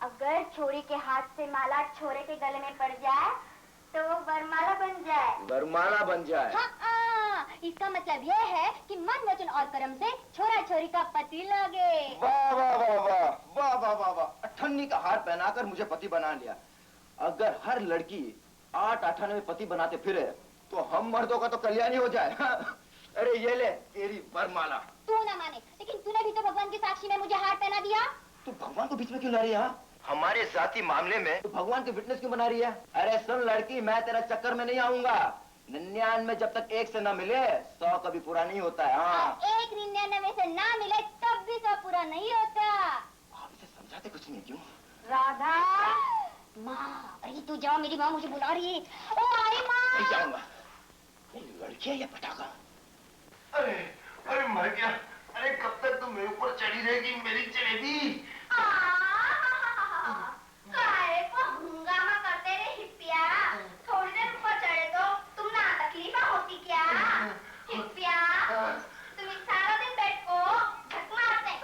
अगर छोरी के हाथ से माला छोरे के गले में पड़ जाए तो वो वरमाला बन जाए। वरमाला बन जाए? हाँ, इसका मतलब यह है कि मन वचन और कर्म से छोरा छोरी का पति लगे। वाह वाह वाह वाह वाह वाह वाह वाह, अठन्नी का हार पहनाकर मुझे पति बना लिया। अगर हर लड़की 8 आठाने में पति बनाते फिरे तो हम मर्दों का तो कल्याण ही हो जाए। अरे ये ले तेरी वरमाला। तू ना माने, लेकिन तूने भी तो भगवान की साक्षी में मुझे हार पहना दिया। तू भगवान को बीच में क्यों ला रही है? हमारे जाति मामले में तो भगवान के विटनेस क्यों बना रही है? अरे सुन लड़की, मैं तेरा चक्कर में नहीं आऊंगा। 99 में जब तक 1 से न मिले 100 कभी पूरा नहीं होता है। हाँ, 1 99 से ना मिले तब भी 100 पूरा नहीं होता। आप इसे समझाते कुछ नहीं क्यों? राधा माँ, अरे तू जाओ, मेरी माँ मुझे बुला रही है। ओ आई माँ। नहीं जाऊंगा। लड़की है या पटाखा? अरे अरे मर गया। अरे कब तक तुम मेरे ऊपर चढ़ी रहेगी मेरी जलेबी? काहे को हंगामा करते रहे हिप्पिया? थोड़ी देर ऊपर चढ़े तो तुम ना तकलीफ होती क्या? हिप्पिया, तुम सारा दिन बेड को झक मारते,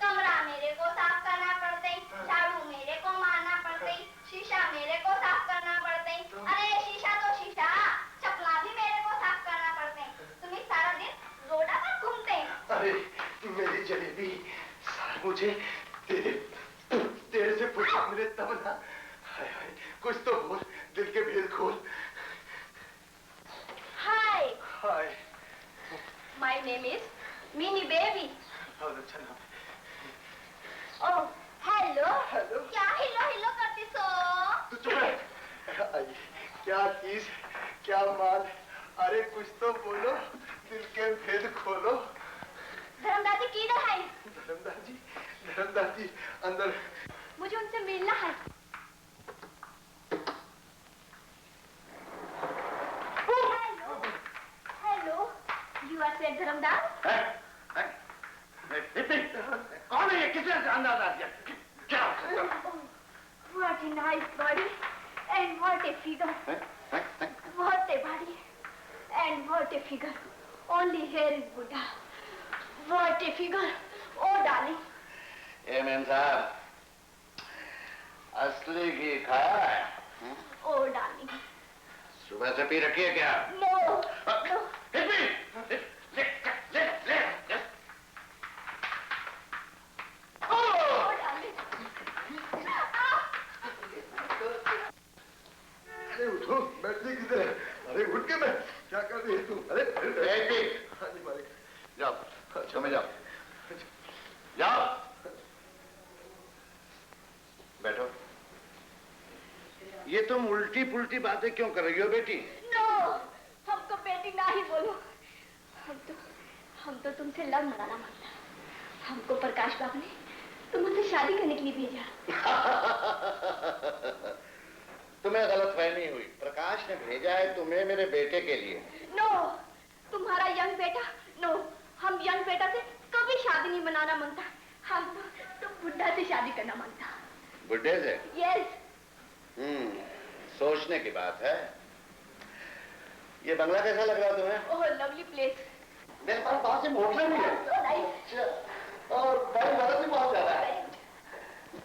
कमरा मेरे को साफ करना पड़ते, झाड़ू मेरे को मारना पड़ते, शीशा मेरे को साफ करना पड़ते। अरे शीशा तो शीशा, चपला भी मेरे को साफ करना पड़ते। तुम सारा दिन रोडा पर घूमते। अरे मेरी जलेबी, मुझे तेरे से पूछा मिले तब ना। हाय हाय, कुछ तो बोल, दिल के भेद खोल। Hi, hi, my name is Mini baby. बहुत अच्छा नाम है। Oh, hello. हेलो। क्या हिलो हिलो करती सो? तू चुप रह। आई, क्या चीज, क्या माल। अरे कुछ तो बोलो, दिल के भेद खोलो। धर्मदास जी किधर है? धर्मदास जी अंदर। मुझे उनसे मिलना है। हेलो, यू आर सेठ धर्मदास? कौन है ये? किसने अंदाज आ दिया? क्या? What a nice body and what a figure. What a body and what a figure. Only hair is Buddha. What a figure. Oh darling. A ma'am साहब, असली घी खाया है? Oh darling. सुबह से पी रखी है क्या? No. Oh darling. अरे उठो, बैठने किधर है? अरे उठ के मैं क्या कर रही है तू? अरे हाँ जी मालिक। जाओ, समय जाओ, जाओ, बैठो। ये तुम उल्टी पुल्टी बातें क्यों कर रही हो बेटी? No. हमको बेटी ना ही बोलो। हम तो तुमसे लव मनाना मांगता। हमको प्रकाश बाबू ने तुमसे शादी करने के लिए भेजा। तुम्हें गलतफहमी हुई। प्रकाश ने भेजा है तुम्हें मेरे बेटे के लिए। नो, तुम्हारा यंग बेटा। नो, हम यंग बेटा से कभी शादी नहीं मनाना मांगता। हम तो बुढ़ा से शादी करना मांगता। बुढ़े से? यस। सोचने की बात है। ये बंगला कैसा लग रहा तुम्हें? ओह लवली प्लेस। मेरे पास बहुत से मोटले भी है और बड़ी मदद भी बहुत ज्यादा है।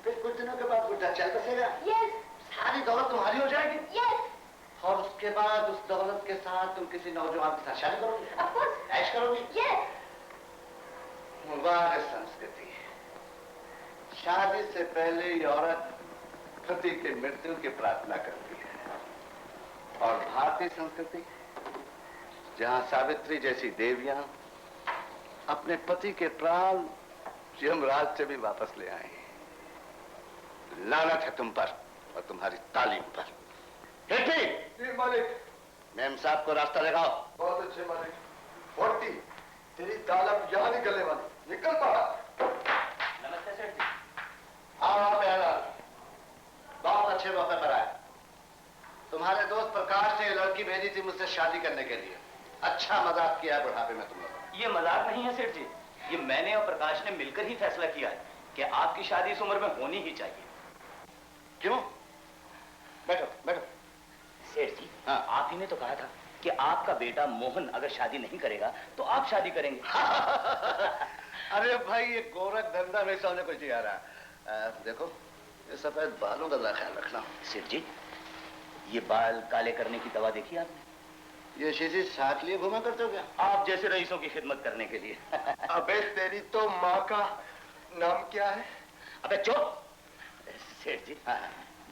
फिर कुछ दिनों के बाद बुढ़ा चल बसेगा। यस। सारी दौलत तुम्हारी हो जाएगी। यस। और उसके बाद उस दौलत के साथ तुम किसी नौजवान के साथ शादी करोगी। Of course. ऐश करोगी। यस। वाह संस्कृति। शादी से पहले ये औरत पति की मृत्यु की प्रार्थना करती है। और भारतीय संस्कृति, जहां सावित्री जैसी देवियां अपने पति के प्राण यमराज से भी वापस ले आई। लानत है तुम पर और तुम्हारी तालीम पर। जी मालिक। मेम साहब को रास्ता दिखाओ। बहुत अच्छे मालिक। फोर्टी, तेरी दाल अब यहाँ निकलने वाली, निकल बाहर। नमस्ते सेठ जी। आओ प्यारा, बहुत अच्छे मौके पर आए। तुम्हारे दोस्त प्रकाश ने लड़की भेजी थी मुझसे शादी करने के लिए। अच्छा मजाक किया बुढ़ापे में तुम लोग। ये मजाक नहीं है सेठ जी, ये मैंने और प्रकाश ने मिलकर ही फैसला किया है कि आपकी शादी इस उम्र में होनी ही चाहिए। क्यों? बैठो बैठो। सेठ जी, हाँ, आप ही ने तो कहा था कि आपका बेटा मोहन अगर शादी नहीं करेगा तो आप शादी करेंगे। अरे भाई, ये गोरख धंधा में समझ कुछ नहीं आ रहा। देखो, ये सफेद बालों का ख्याल रखना। सेठ जी, ये बाल काले करने की दवा देखी आपने? ये शीशी साथ लिए घुमा करते हो क्या? आप जैसे रईसों की खिदमत करने के लिए। अबे तेरी तो माँ का नाम क्या है? अबे चुप। सेठ जी, हाँ,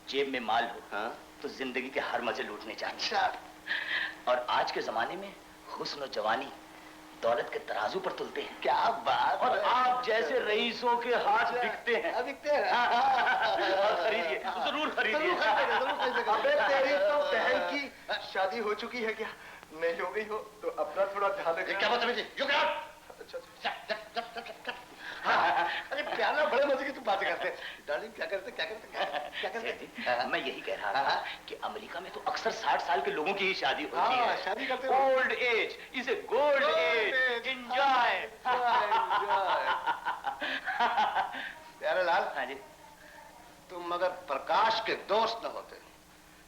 जेब में माल हो, हाँ, तो जिंदगी के हर मजे लूटने चाहिए। अच्छा। और आज के जमाने में हुस्न और जवानी दौलत के तराजू पर तुलते हैं। क्या बात। और आप जैसे रईसों के हाथ बिकते हैं। बिकते हैं। खरीदिए, जरूर खरीदिए। अबे तेरी तो बहन की शादी हो चुकी है क्या? नहीं हो गई हो तो अपना थोड़ा ध्यान रखना। क्या बात है? अरे प्याला, बड़े मजे की तुम बातें करते हैं। डार्लिंग, क्या करते? मैं यही कह रहा था कि अमेरिका में तो अक्सर 60 साल के लोगों की ही शादी होती है। शादी करते हैं। Old age is a gold age. Enjoy. Pyare Lal. हाँ जी। तुम अगर प्रकाश के दोस्त न होते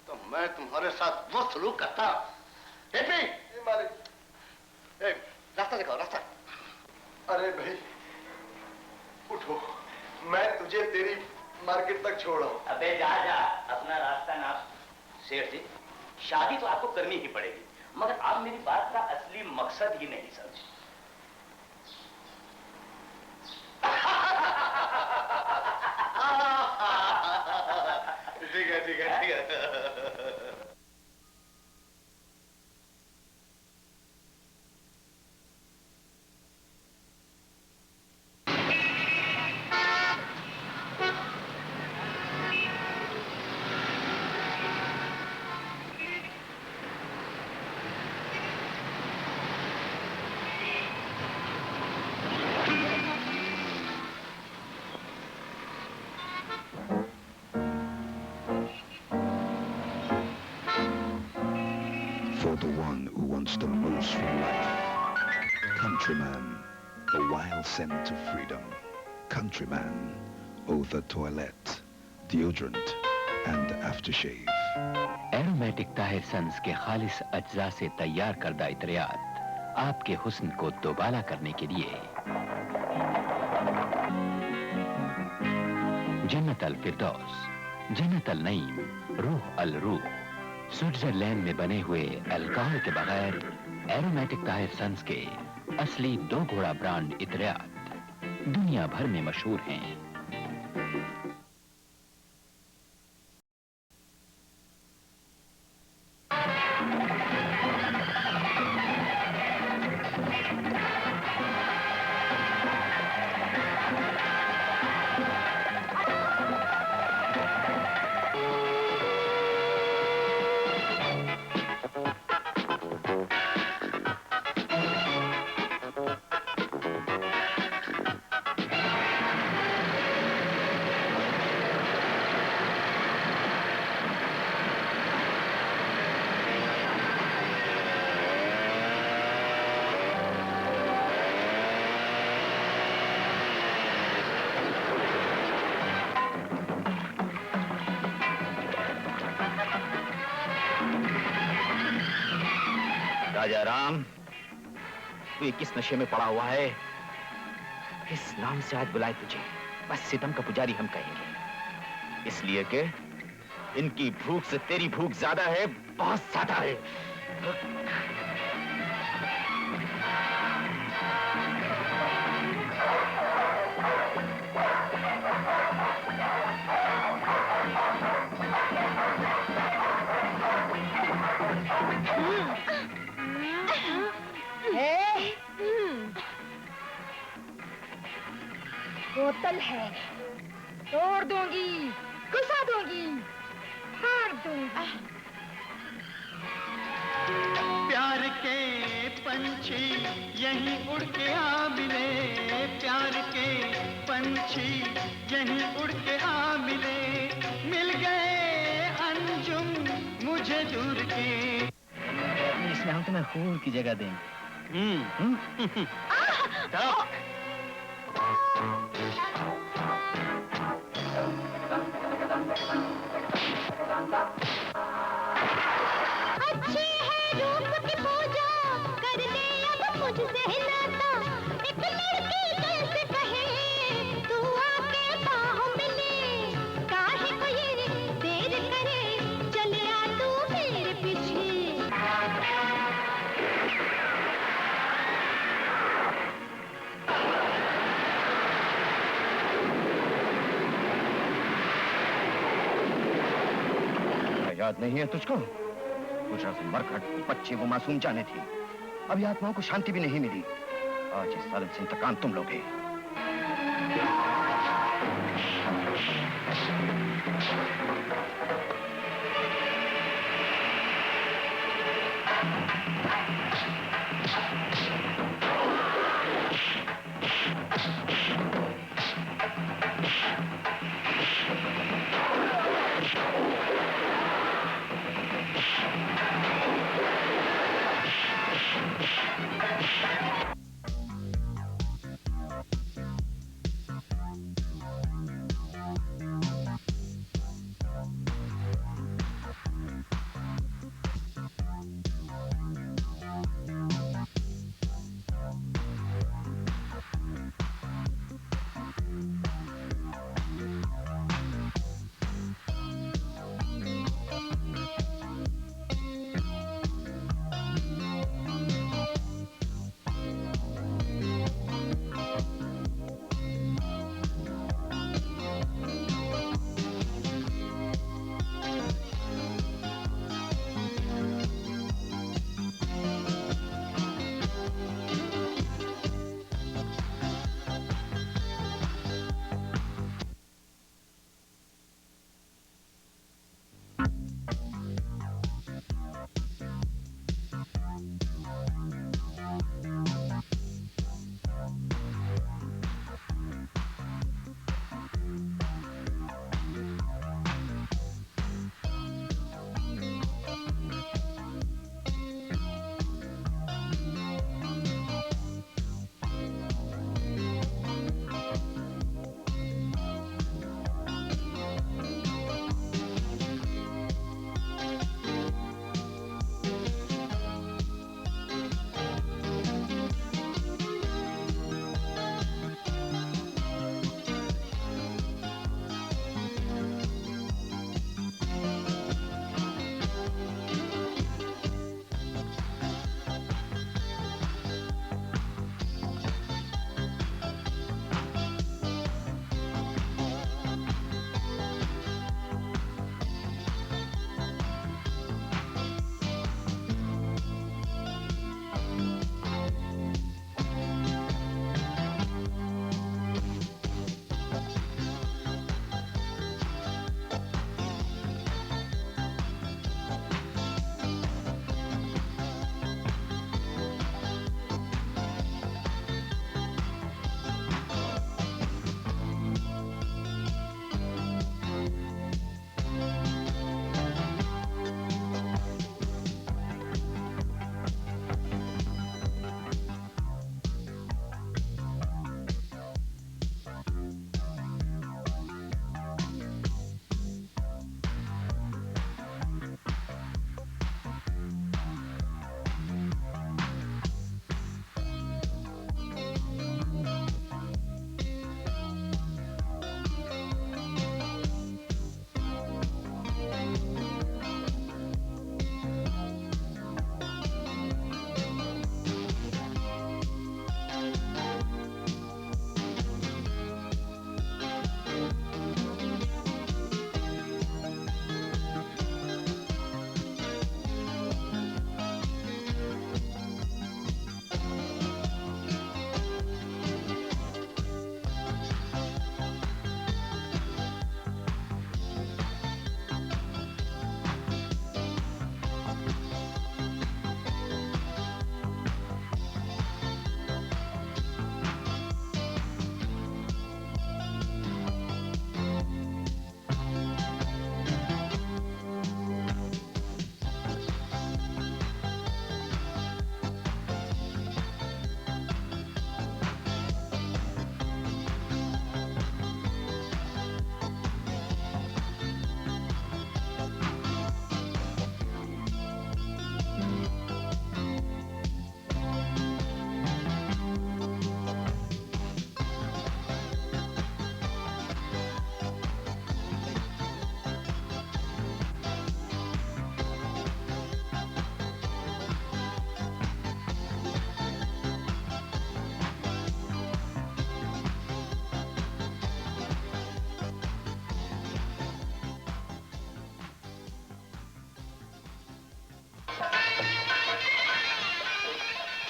तो मैं तुम्हारे साथ वो सलूक करता। रास्ता दिखाओ, रास्ता। अरे भाई उठो, मैं तुझे तेरी मार्केट तक छोड़ आऊं। अबे जा जा, अपना रास्ता नाप। सेठ जी, शादी तो आपको करनी ही पड़ेगी, मगर आप मेरी बात का असली मकसद ही नहीं समझे। ठीक है ठीक है ठीक है। For the one who wants the most from life. Countryman, the wild scent of freedom. Countryman, eau de toilette, deodorant and aftershave. Aromatic Tahir sons के खालिस अज्जा से तैयार करदा इत्रियात आपके हुस्न को दोबाला करने के लिए। जन्नत अल फिरदौस, जन्नत अल नईम, रूह अल रूह। स्विट्जरलैंड में बने हुए अल्कोहल के बगैर एरोमेटिक ताहिर सन्स के असली 2 घोड़ा ब्रांड इत्रियात दुनिया भर में मशहूर हैं। राजा राम, तू ये किस नशे में पड़ा हुआ है? किस नाम से आज बुलाए तुझे? बस सितम का पुजारी हम कहेंगे, इसलिए कि इनकी भूख से तेरी भूख ज्यादा है, बहुत ज्यादा है। कातल है। तोड़ दूंगी, घुसा दूंगी, फाड़ दूंगी। प्यार के पंछी यहीं उड़ के आ मिले, प्यार के पंछी यहीं उड़ के आ मिले, मिल गए अंजुम मुझे दूर के। इसमें हम तुम्हें हूर की जगह देंगे। अच्छी है रूप की पूजा, कर ले अब मुझसे नाता। एक लड़की कैसे कहे तू आके बाहों में ले, काहे को ये देर करे, चले आ तू मेरे पीछे। याद नहीं है तुझको? गुजरात से मरकट बच्चे वो मासूम जाने थी। अभी आत्माओं को शांति भी नहीं मिली। आज इस साल से इंतकाम तुम लोगे।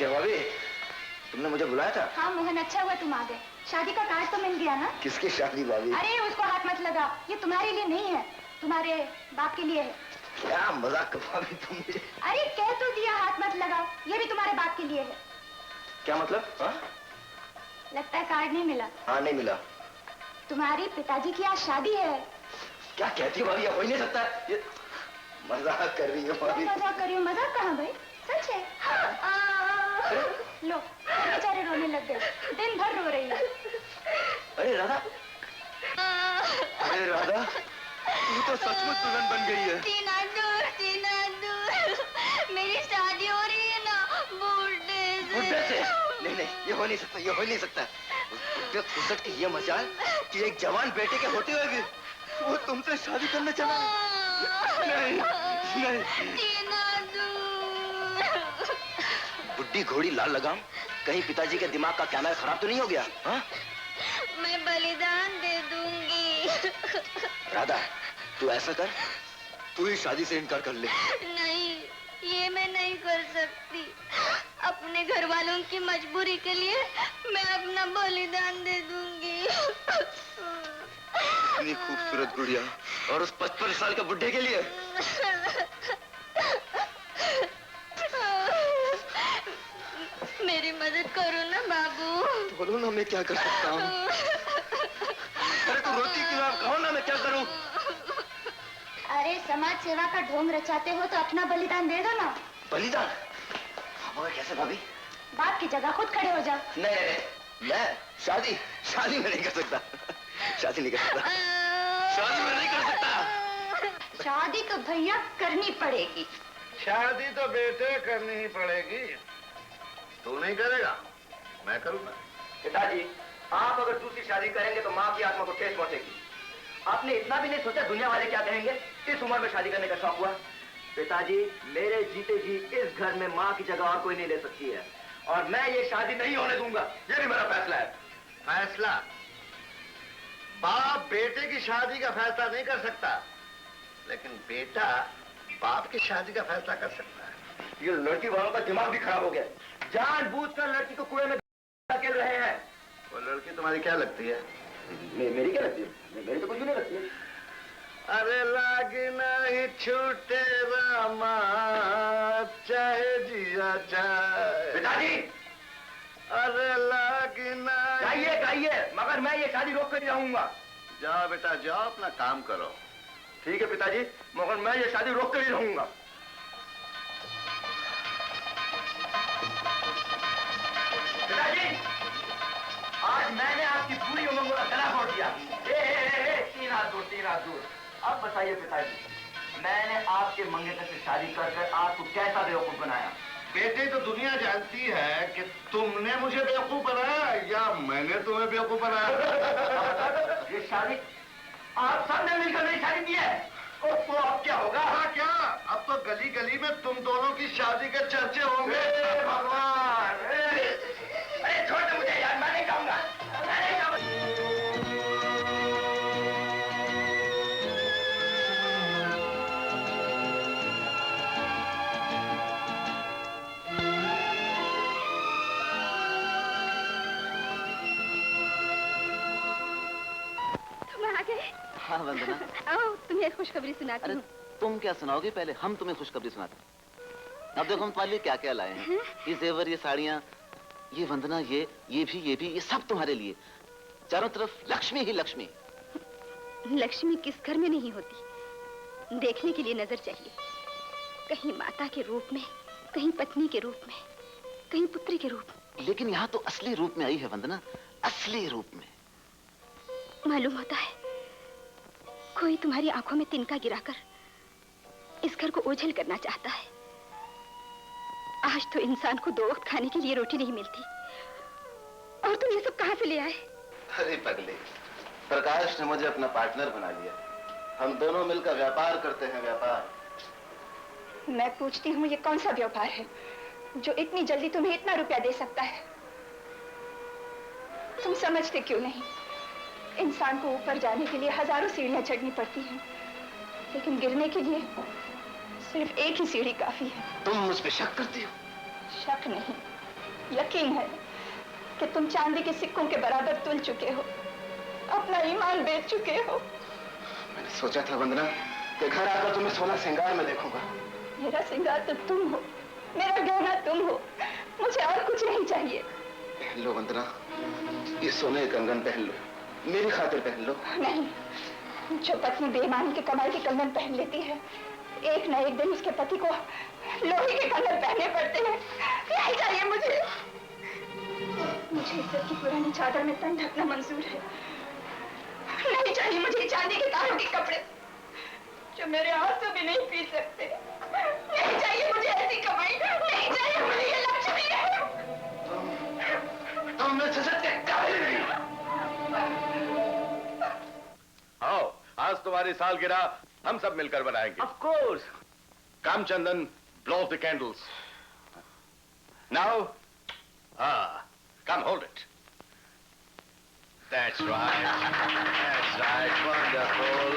क्या भाभी, तुमने मुझे बुलाया था? हाँ मोहन, अच्छा हुआ तुम आ गए। शादी का कार्ड तो मिल गया ना? किसकी शादी भाभी? अरे उसको हाथ मत लगा, ये तुम्हारे लिए नहीं है, तुम्हारे बाप के लिए है। क्या मजाक कर भाभी तुम मुझे? अरे कह तो दिया हाथ मत लगाओ, ये भी तुम्हारे बाप के लिए है। क्या मतलब? हाँ? लगता है कार्ड नहीं मिला। हाँ नहीं मिला। तुम्हारी पिताजी की आज शादी है। क्या कहती हो भाभी, हो ही नहीं सकता। ये मजाक कर रही हो भाभी? मजाक कर रही हो? मजाक कहाँ भाई, सच है। लो बेचारे रोने लग गए, दिन भर रो रही है। अरे राधा, अरे राधा, तू तो सचमुच दुल्हन बन गई है। टीना दूर, मेरी शादी हो रही है ना बुढ़े से। नहीं, ये हो नहीं सकता, ये हो नहीं सकता। उस की ये मजाल कि एक जवान बेटे के होते हुए भी वो तुमसे शादी करने चला है। नहीं। बुड्ढी घोड़ी लाल लगाम, कहीं पिताजी के दिमाग का कैमरा खराब तो नहीं हो गया? हाँ? मैं बलिदान दे दूंगी। राधा, तू ऐसा कर, तू ही शादी से इनकार कर ले। नहीं, ये मैं नहीं कर सकती। अपने घर वालों की मजबूरी के लिए मैं अपना बलिदान दे दूंगी। इतनी खूबसूरत गुड़िया और उस 55 साल के बुड्ढे के लिए? मेरी मदद करो ना बाबू। बोलो ना, मैं क्या कर सकता हूँ? अरे तू रोती क्यों? आप कहो ना, मैं क्या करूँ? अरे समाज सेवा का ढोंग रचाते हो तो अपना बलिदान दे दो ना। बलिदान? मगर कैसे भाभी? बाप की जगह खुद खड़े हो जाओ। नहीं, मैं शादी में नहीं कर सकता। शादी नहीं कर सकता। शादी में नहीं कर सकता। शादी तो भैया करनी पड़ेगी। शादी तो बेटे करनी ही पड़ेगी। तू नहीं करेगा, मैं करूंगा। पिताजी, आप अगर दूसरी शादी करेंगे तो माँ की आत्मा को ठेस पहुंचेगी। आपने इतना भी नहीं सोचा दुनिया वाले क्या कहेंगे? इस उम्र में शादी करने का शौक हुआ। पिताजी, मेरे जीते जी इस घर में माँ की जगह और कोई नहीं ले सकती है, और मैं ये शादी नहीं होने दूंगा। ये भी मेरा फैसला है। फैसला? बाप बेटे की शादी का फैसला नहीं कर सकता, लेकिन बेटा बाप की शादी का फैसला कर सकता है। ये लड़की वालों का दिमाग भी खराब हो गया, जानबूझकर लड़की को कुएं में धकेल रहे हैं। वो लड़की तुम्हारी क्या लगती है? मेरी क्या लगती है? मेरी तो कुछ भी नहीं लगती है। अरे लागी नहीं छूटे रामा, चाहे जिया चाहे। पिताजी, अरे लागी नहीं। गाइए, मगर मैं ये शादी रोक कर ही रहूंगा। जाओ बेटा जाओ, अपना काम करो। ठीक है पिताजी, मगर मैं ये शादी रोक कर ही रहूंगा। पिताजी, आज मैंने आपकी पूरी उम्र का गला घोट दिया। तीन हाथ दूर। अब बताइए पिताजी, मैंने आपके मंगेतर से शादी कर आपको कैसा बेवकूफ बनाया? बेटे तो दुनिया जानती है कि तुमने मुझे बेवकूफ बनाया या मैंने तुम्हें बेवकूफ बनाया। ये शादी आप सबने मिलकर मेरी शादी की है। तो अब क्या होगा? हाँ क्या, अब तो गली गली में तुम दोनों की शादी के चर्चे होंगे। भगवान, अरे छोड़ दो मुझे यार, मैं नहीं जाऊंगा। तुम आ गए? हाँ वंदना। आओ, तुम्हें खुशखबरी सुनाती हूँ। तुम क्या सुनाओगे? पहले हम तुम्हें खुशखबरी सुनाते हैं। अब देखो हम तुम्हारे लिए क्या क्या लाए हैं। ये जेवर, ये साड़ियाँ, ये वंदना, ये भी, ये सब तुम्हारे लिए। चारों तरफ लक्ष्मी ही लक्ष्मी। लक्ष्मी किस घर में नहीं होती, देखने के लिए नजर चाहिए। कहीं माता के रूप में, कहीं पत्नी के रूप में, कहीं पुत्री के रूप में। लेकिन यहाँ तो असली रूप में आई है वंदना, असली रूप में। मालूम होता है कोई तुम्हारी आंखों में तिनका गिराकर इस घर को ओझल करना चाहता है। आज तो इंसान को 2 वक्त खाने के लिए रोटी नहीं मिलती, और तुम ये सब कहां से ले आए? अरे पगले, प्रकाश ने मुझे अपना पार्टनर बना लिया। हम दोनों मिलकर व्यापार करते हैं, व्यापार। मैं पूछती हूँ, ये कौन सा व्यापार है जो इतनी जल्दी तुम्हें इतना रुपया दे सकता है? तुम समझते क्यों नहीं? इंसान को ऊपर जाने के लिए हजारों सीढ़ियां चढ़नी पड़ती हैं, लेकिन गिरने के लिए सिर्फ एक ही सीढ़ी काफी है। तुम मुझ पे शक करती हो? शक नहीं, यकीन है कि तुम चांदी के सिक्कों के बराबर तुल चुके हो, अपना ईमान बेच चुके हो। मैंने सोचा था वंदना कि घर आकर तुम्हें सोना श्रृंगार में देखूंगा। मेरा श्रृंगार तो तुम हो, मेरा गहना तुम हो, मुझे और कुछ नहीं चाहिए। पहन लो वंदना, ये सोने के कंगन पहन लो, मेरी खातिर पहन लो। नहीं, जो पत्नी बेईमानी के कमाई के कंगन पहन लेती है, एक न एक दिन उसके पति को लोहे के कंगन पहनने पड़ते हैं। नहीं चाहिए मुझे। मुझे इज्जत की पुरानी चादर में तन ढकना मंजूर है। नहीं चाहिए मुझे चांदी के तारों के कपड़े जो मेरे आंसू भी नहीं पी सकते। नहीं चाहिए मुझे ऐसी कमाई, नहीं चाहिए मुझे ये लक्ष्मी है। तुम मुझसे सत्य काबिल नहीं। आओ, आज तुम्हारी सालगिरह हम सब मिलकर बनाएंगे। Of course. Come Chandan, blow off the candles. Now, come hold it. That's right. That's right. Wonderful.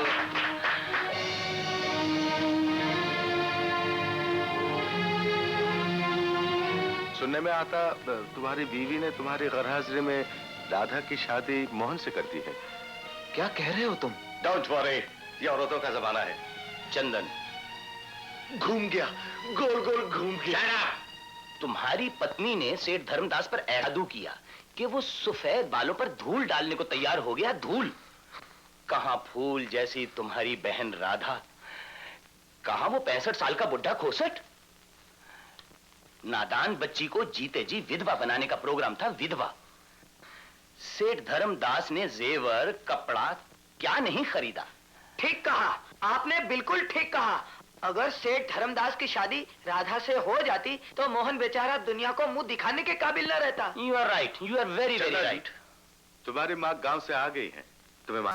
सुनने में आता तुम्हारी बीवी ने तुम्हारी गैरहाजिरी में राधा की शादी मोहन से कर दी है। क्या कह रहे हो तुम? डोंट वरी, ये औरतों का जमाना है। चंदन घूम गया, गोल गोल घूम गया। तुम्हारी पत्नी ने सेठ धर्मदास पर जादू किया कि वो सफेद बालों पर धूल डालने को तैयार हो गया। धूल कहां फूल जैसी तुम्हारी बहन राधा, कहां वो 65 साल का बुढ़ा खोसट। नादान बच्ची को जीते जी विधवा बनाने का प्रोग्राम था। विधवा। सेठ धर्मदास ने जेवर कपड़ा क्या नहीं खरीदा। ठीक कहा आपने, बिल्कुल ठीक कहा। अगर सेठ धर्मदास की शादी राधा से हो जाती तो मोहन बेचारा दुनिया को मुंह दिखाने के काबिल न रहता। You are right, you are very very right. तुम्हारी माँ गांव से आ गई है, तुम्हें माँ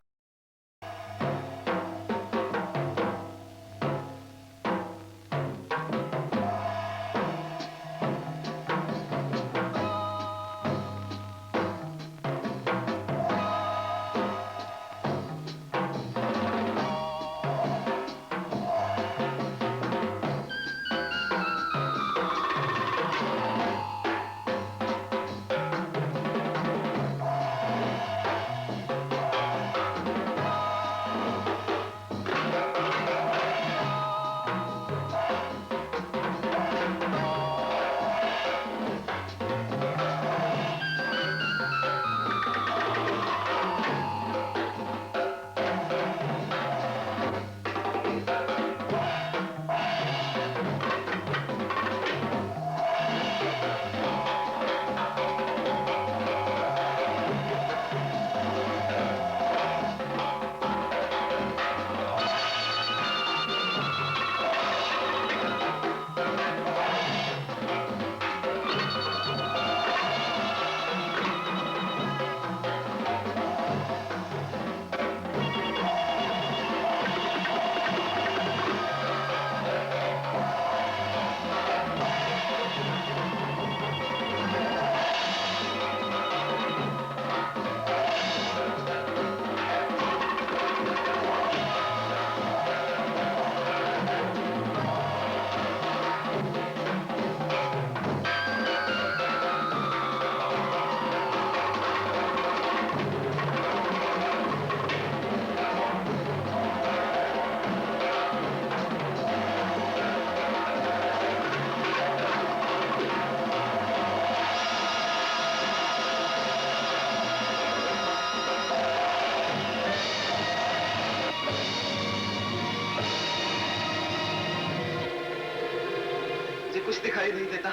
कुछ दिखाई नहीं देता,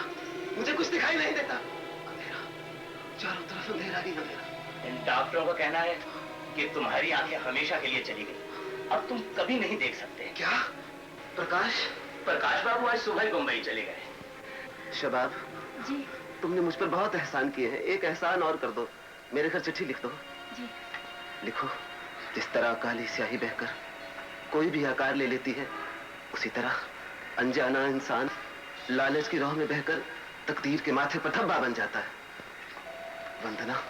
मुझे कुछ दिखाई नहीं देता। अंधेरा, चारों तरफ अंधेरा ही अंधेरा। इन डॉक्टरों का कहना है कि तुम्हारी आंखें हमेशा के लिए चली गई, अब तुम कभी नहीं देख सकते। क्या? प्रकाश? प्रकाश बाबू आज सुबह ही मुंबई चले गए। शबाब जी। तुमने मुझ पर बहुत एहसान किए हैं, एक एहसान और कर दो, मेरे घर चिट्ठी लिख दो। जी। लिखो, जिस तरह काली स्याही बहकर कोई भी आकार ले लेती है, उसी तरह अनजाना इंसान लालच की राह में बहकर तकदीर के माथे पर धब्बा बन जाता है। वंदना।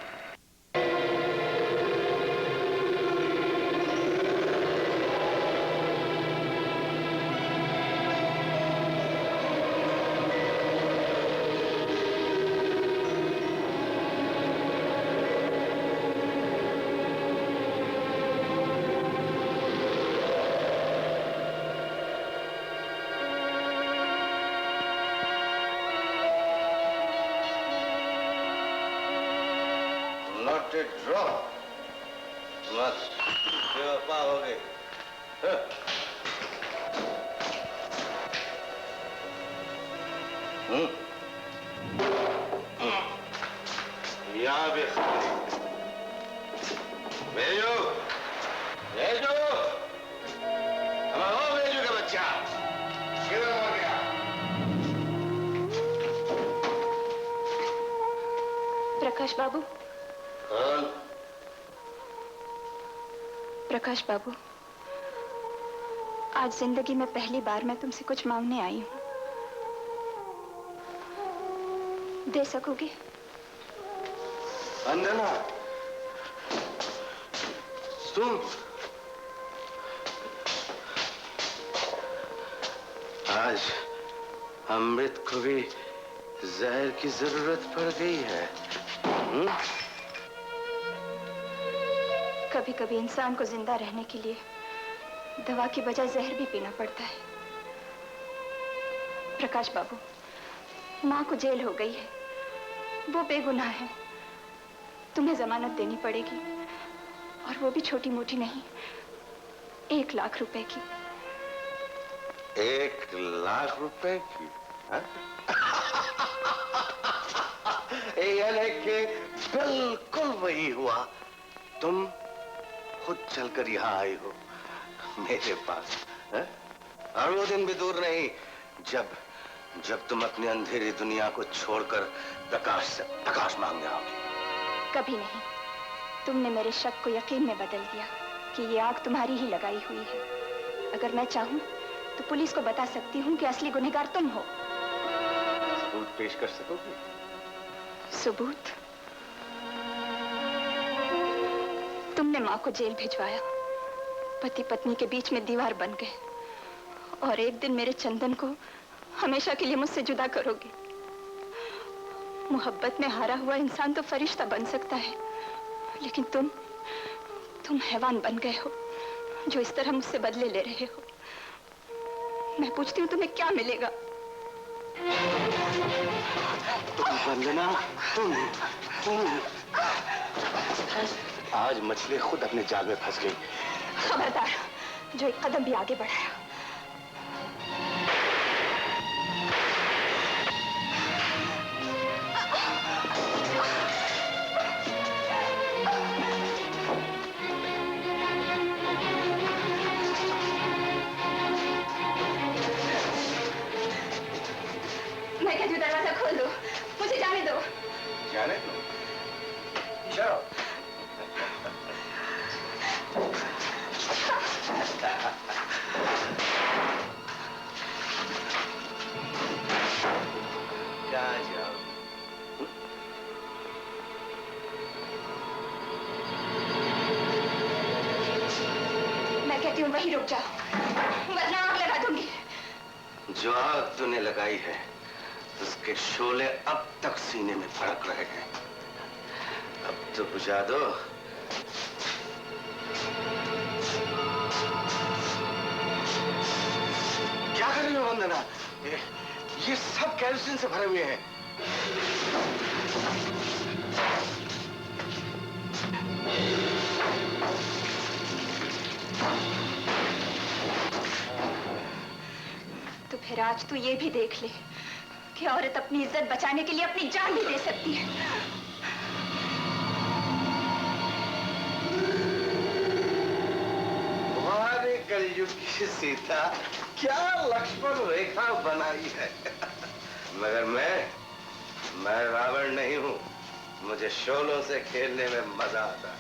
ओके ड्रॉ मत बेवफा हो गई। यहाँ भी खाली। भेजो भेजो, हो भेजो का बच्चा किधर हो गया? प्रकाश बाबू। कौन? प्रकाश बाबू, आज जिंदगी में पहली बार मैं तुमसे कुछ मांगने आई हूँ। दे सकोगे? वंदना, तुम आज अमृत को भी जहर की जरूरत पड़ गई है। कभी कभी इंसान को जिंदा रहने के लिए दवा की बजाय जहर भी पीना पड़ता है। प्रकाश बाबू, माँ को जेल हो गई है, वो बेगुनाह है। तुम्हें जमानत देनी पड़ेगी, और वो भी छोटी मोटी नहीं, 1 लाख रुपए की। 1 लाख रुपए की? यानी कि बिल्कुल वही हुआ। तुम खुद चलकर यहाँ आई हो मेरे पास, है? और वो दिन भी दूर नहीं जब तुम अपनी अंधेरी दुनिया को छोड़कर प्रकाश से प्रकाश मांगने आओगी। कभी नहीं। तुमने मेरे शक को यकीन में बदल दिया कि ये आग तुम्हारी ही लगाई हुई है। अगर मैं चाहूं तो पुलिस को बता सकती हूँ कि असली गुनहगार तुम हो। सबूत पेश कर सकोगी? सबूत? तुमने माँ को जेल भिजवाया, पति पत्नी के बीच में दीवार बन गए, और एक दिन मेरे चंदन को हमेशा के लिए मुझसे जुदा करोगे। मोहब्बत में हारा हुआ इंसान तो फरिश्ता बन सकता है, लेकिन तुम हैवान बन गए हो, जो इस तरह मुझसे बदले ले रहे हो। मैं पूछती हूँ तुम्हें क्या मिलेगा? वंदना, तुम आज मछली खुद अपने जाल में फंस गई। खबरदार, जो एक कदम भी आगे बढ़ाया। मैं कहती हूँ दरवाजा खोल दो, मुझे जाने दो। जाने दो? चलो। कहाँ जाओ? मैं कहती हूँ वहीं रुक जाओ, वरना आग लगा दूंगी। जो आग तूने लगाई है उसके शोले अब तक सीने में भड़क रहे हैं। अब तो बुझा दो। क्या कर रही हो वंदना? ये सब केरोसिन से भरे हुए हैं। तो फिर आज तू ये भी देख ले कि औरत अपनी इज्जत बचाने के लिए अपनी जान भी दे सकती है। हमारे कलयुग की सीता क्या लक्ष्मण रेखा बनाई है। मगर मैं रावण नहीं हूं। मुझे शोलों से खेलने में मजा आता है।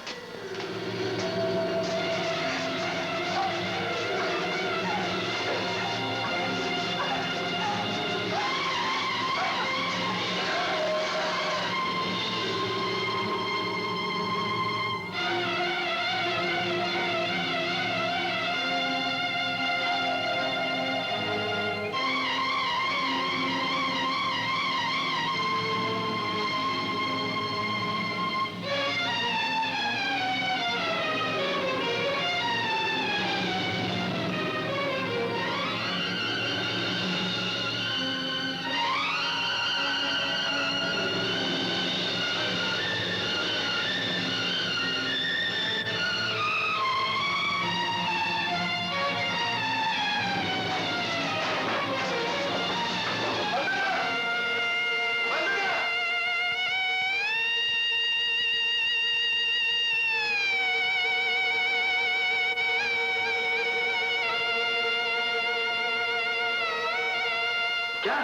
क्या?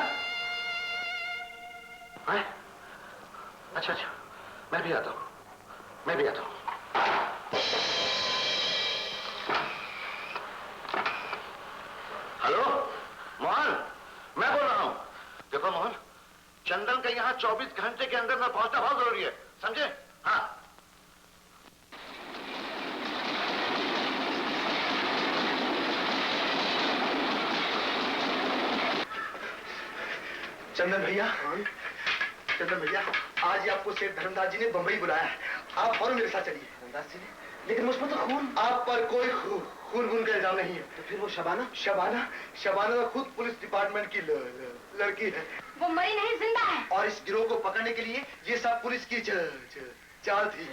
हाँ? अच्छा अच्छा, मैं भी आता हूँ, मैं भी आता हूँ। हेलो मोहन, मैं बोल रहा हूँ। देखो मोहन, चंदन का यहाँ 24 घंटे के अंदर में पहुंचना बहुत जरूरी है, समझे? हाँ। चंदन भैया, चंदन भैया, आज ही आपको सेठ धर्मदास जी ने बंबई बुलाया है। आप फौरन मेरे साथ चलिए। धर्मदास जी ने? लेकिन मुझ पर तो खून। आप पर कोई खून का इल्जाम नहीं है। तो फिर वो शबाना? शबाना तो खुद पुलिस डिपार्टमेंट की लड़की है। वो मरी नहीं, जिंदा है। और इस गिरोह को पकड़ने के लिए ये सब पुलिस की चाल थी।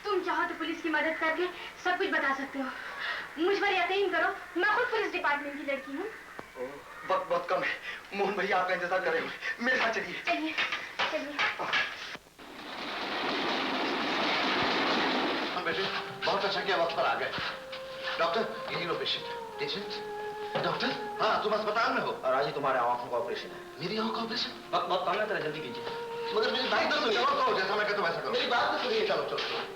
तुम चाहो तो पुलिस की मदद करके सब कुछ बता सकते हो। मुझ पर यकीन करो, मैं खुद पुलिस डिपार्टमेंट की लड़की हूँ। वक्त बहुत कम है। मोहन भैया आपका इंतजार कर रहे होंगे। मेरे साथ चलिए। चलिए चलिए। हम बेटे बहुत अच्छा किया, वक्त पर आ गए। डॉक्टर, यही लो पेशेंट। पेशेंट? डॉक्टर? हाँ, तुम अस्पताल में हो। और आज ही तुम्हारे आंखों का ऑपरेशन है। मेरी आंखों का ऑपरेशन? वक्त बहुत कम है, जरा जल्दी कीजिए। मगर मेरी बात तो सुनिए। चलो जैसा मैं कहता हूँ वैसा करो। मेरी बात तो सुनिए। चलो चलो।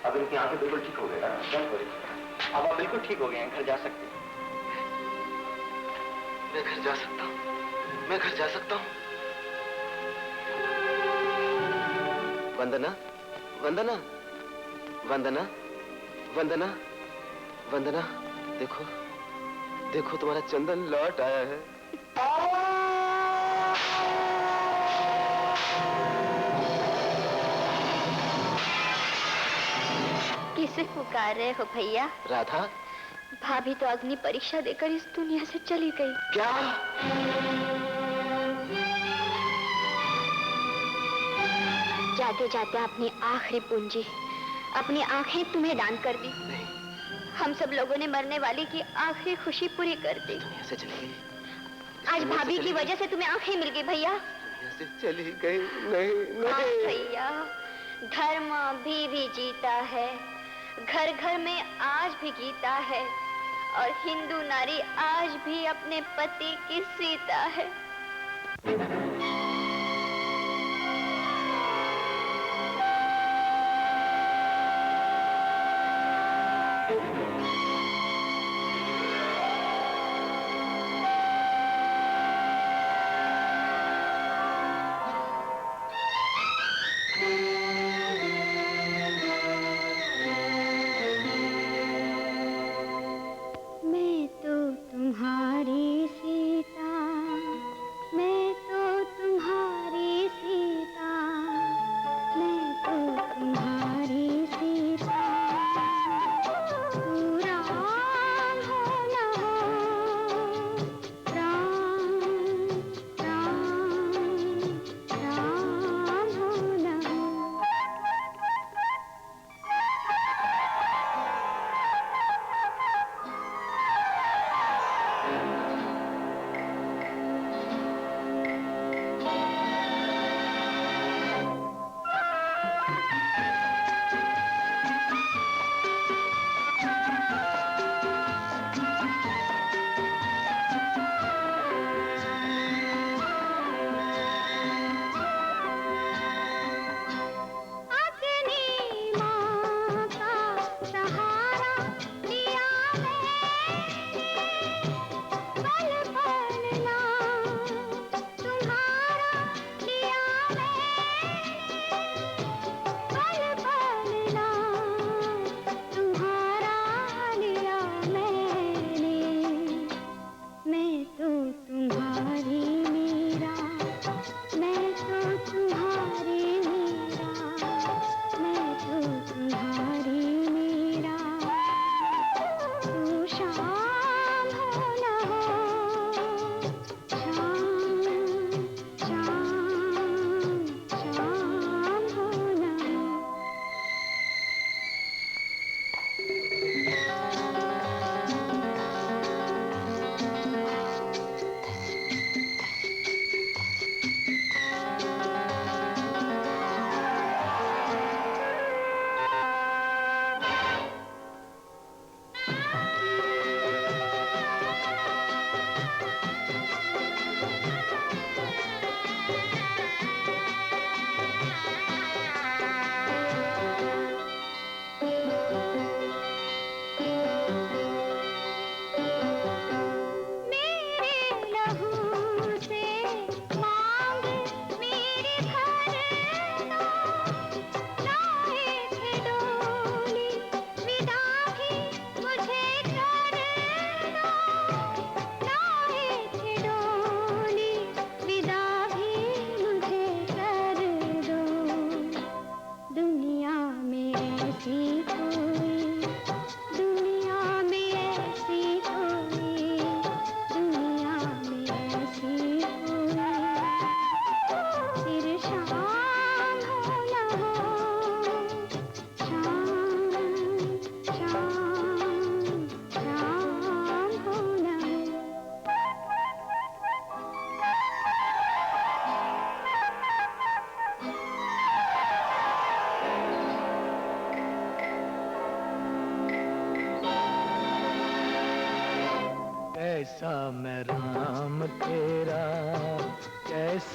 अब इनकी आंखें बिल्कुल ठीक हो गई ना? अब आप बिल्कुल ठीक हो गए हैं, घर जा सकते हैं। मैं घर जा सकता हूँ, मैं घर जा सकता हूँ। वंदना, वंदना, वंदना, वंदना, वंदना, देखो, देखो तुम्हारा चंदन लौट आया है। किसे पुकार रहे हो भैया? राधा? भाभी तो अग्नि परीक्षा देकर इस दुनिया से चली गई। क्या? जाते जाते अपनी आखिरी पूंजी, अपनी आंखें तुम्हें दान कर दी। नहीं। हम सब लोगों ने मरने वाली की आखिरी खुशी पूरी कर दी। दुनिया से चली गई। आज भाभी की वजह से तुम्हें आंखें मिल गई भैया। दुनिया से चली गई। नहीं हाँ नहीं भैया, धर्म भी जीता है, घर घर में आज भी गीता है, और हिंदू नारी आज भी अपने पति की सीता है। मैं तो तुम्हारी सीता, मैं तो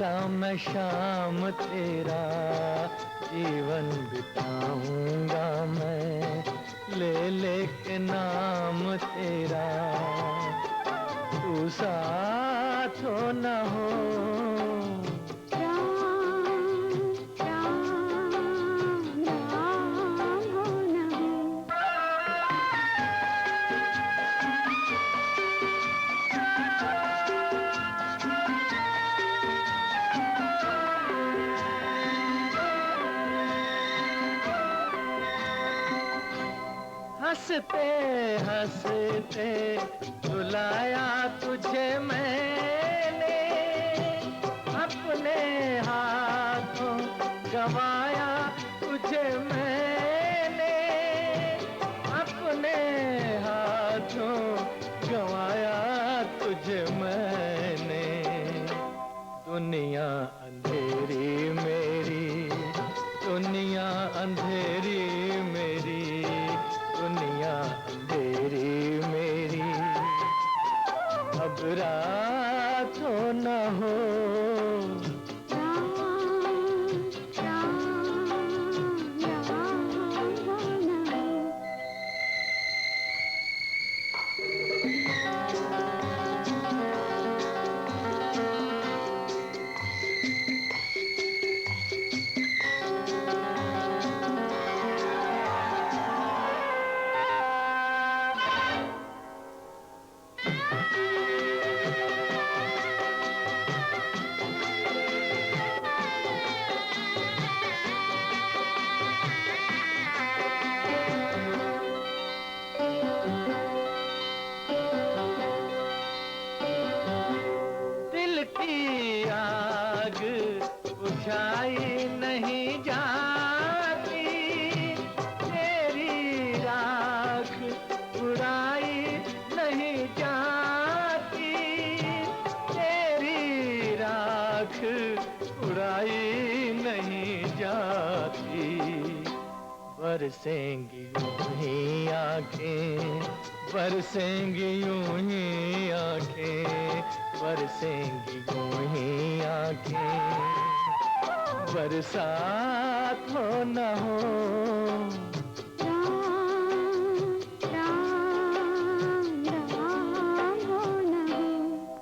कैसा मैं शाम तेरा जीवन बिताऊंगा मैं, ले ले के नाम तेरा, तू साथ हो न हो। हंसते हंसते रुलाया तुझे मैंने, अपने हाथों गवाया तुझे मैंने, अपने हाथों गवाया तुझे मैंने। दुनिया अंधेरी मेरी, दुनिया अंधेरी मेरी, दुनिया अंधेरी मेरी, अब रात हो न हो। बुझाई नहीं जाती, तेरी राख उड़ाई नहीं जाती, तेरी राख उड़ाई नहीं जाती। बरसेंगी यूं ही आंखें, बरसेंगी यूं ही आंखें, बरसेंगी यूं ही आंखें, बरसात हो न हो।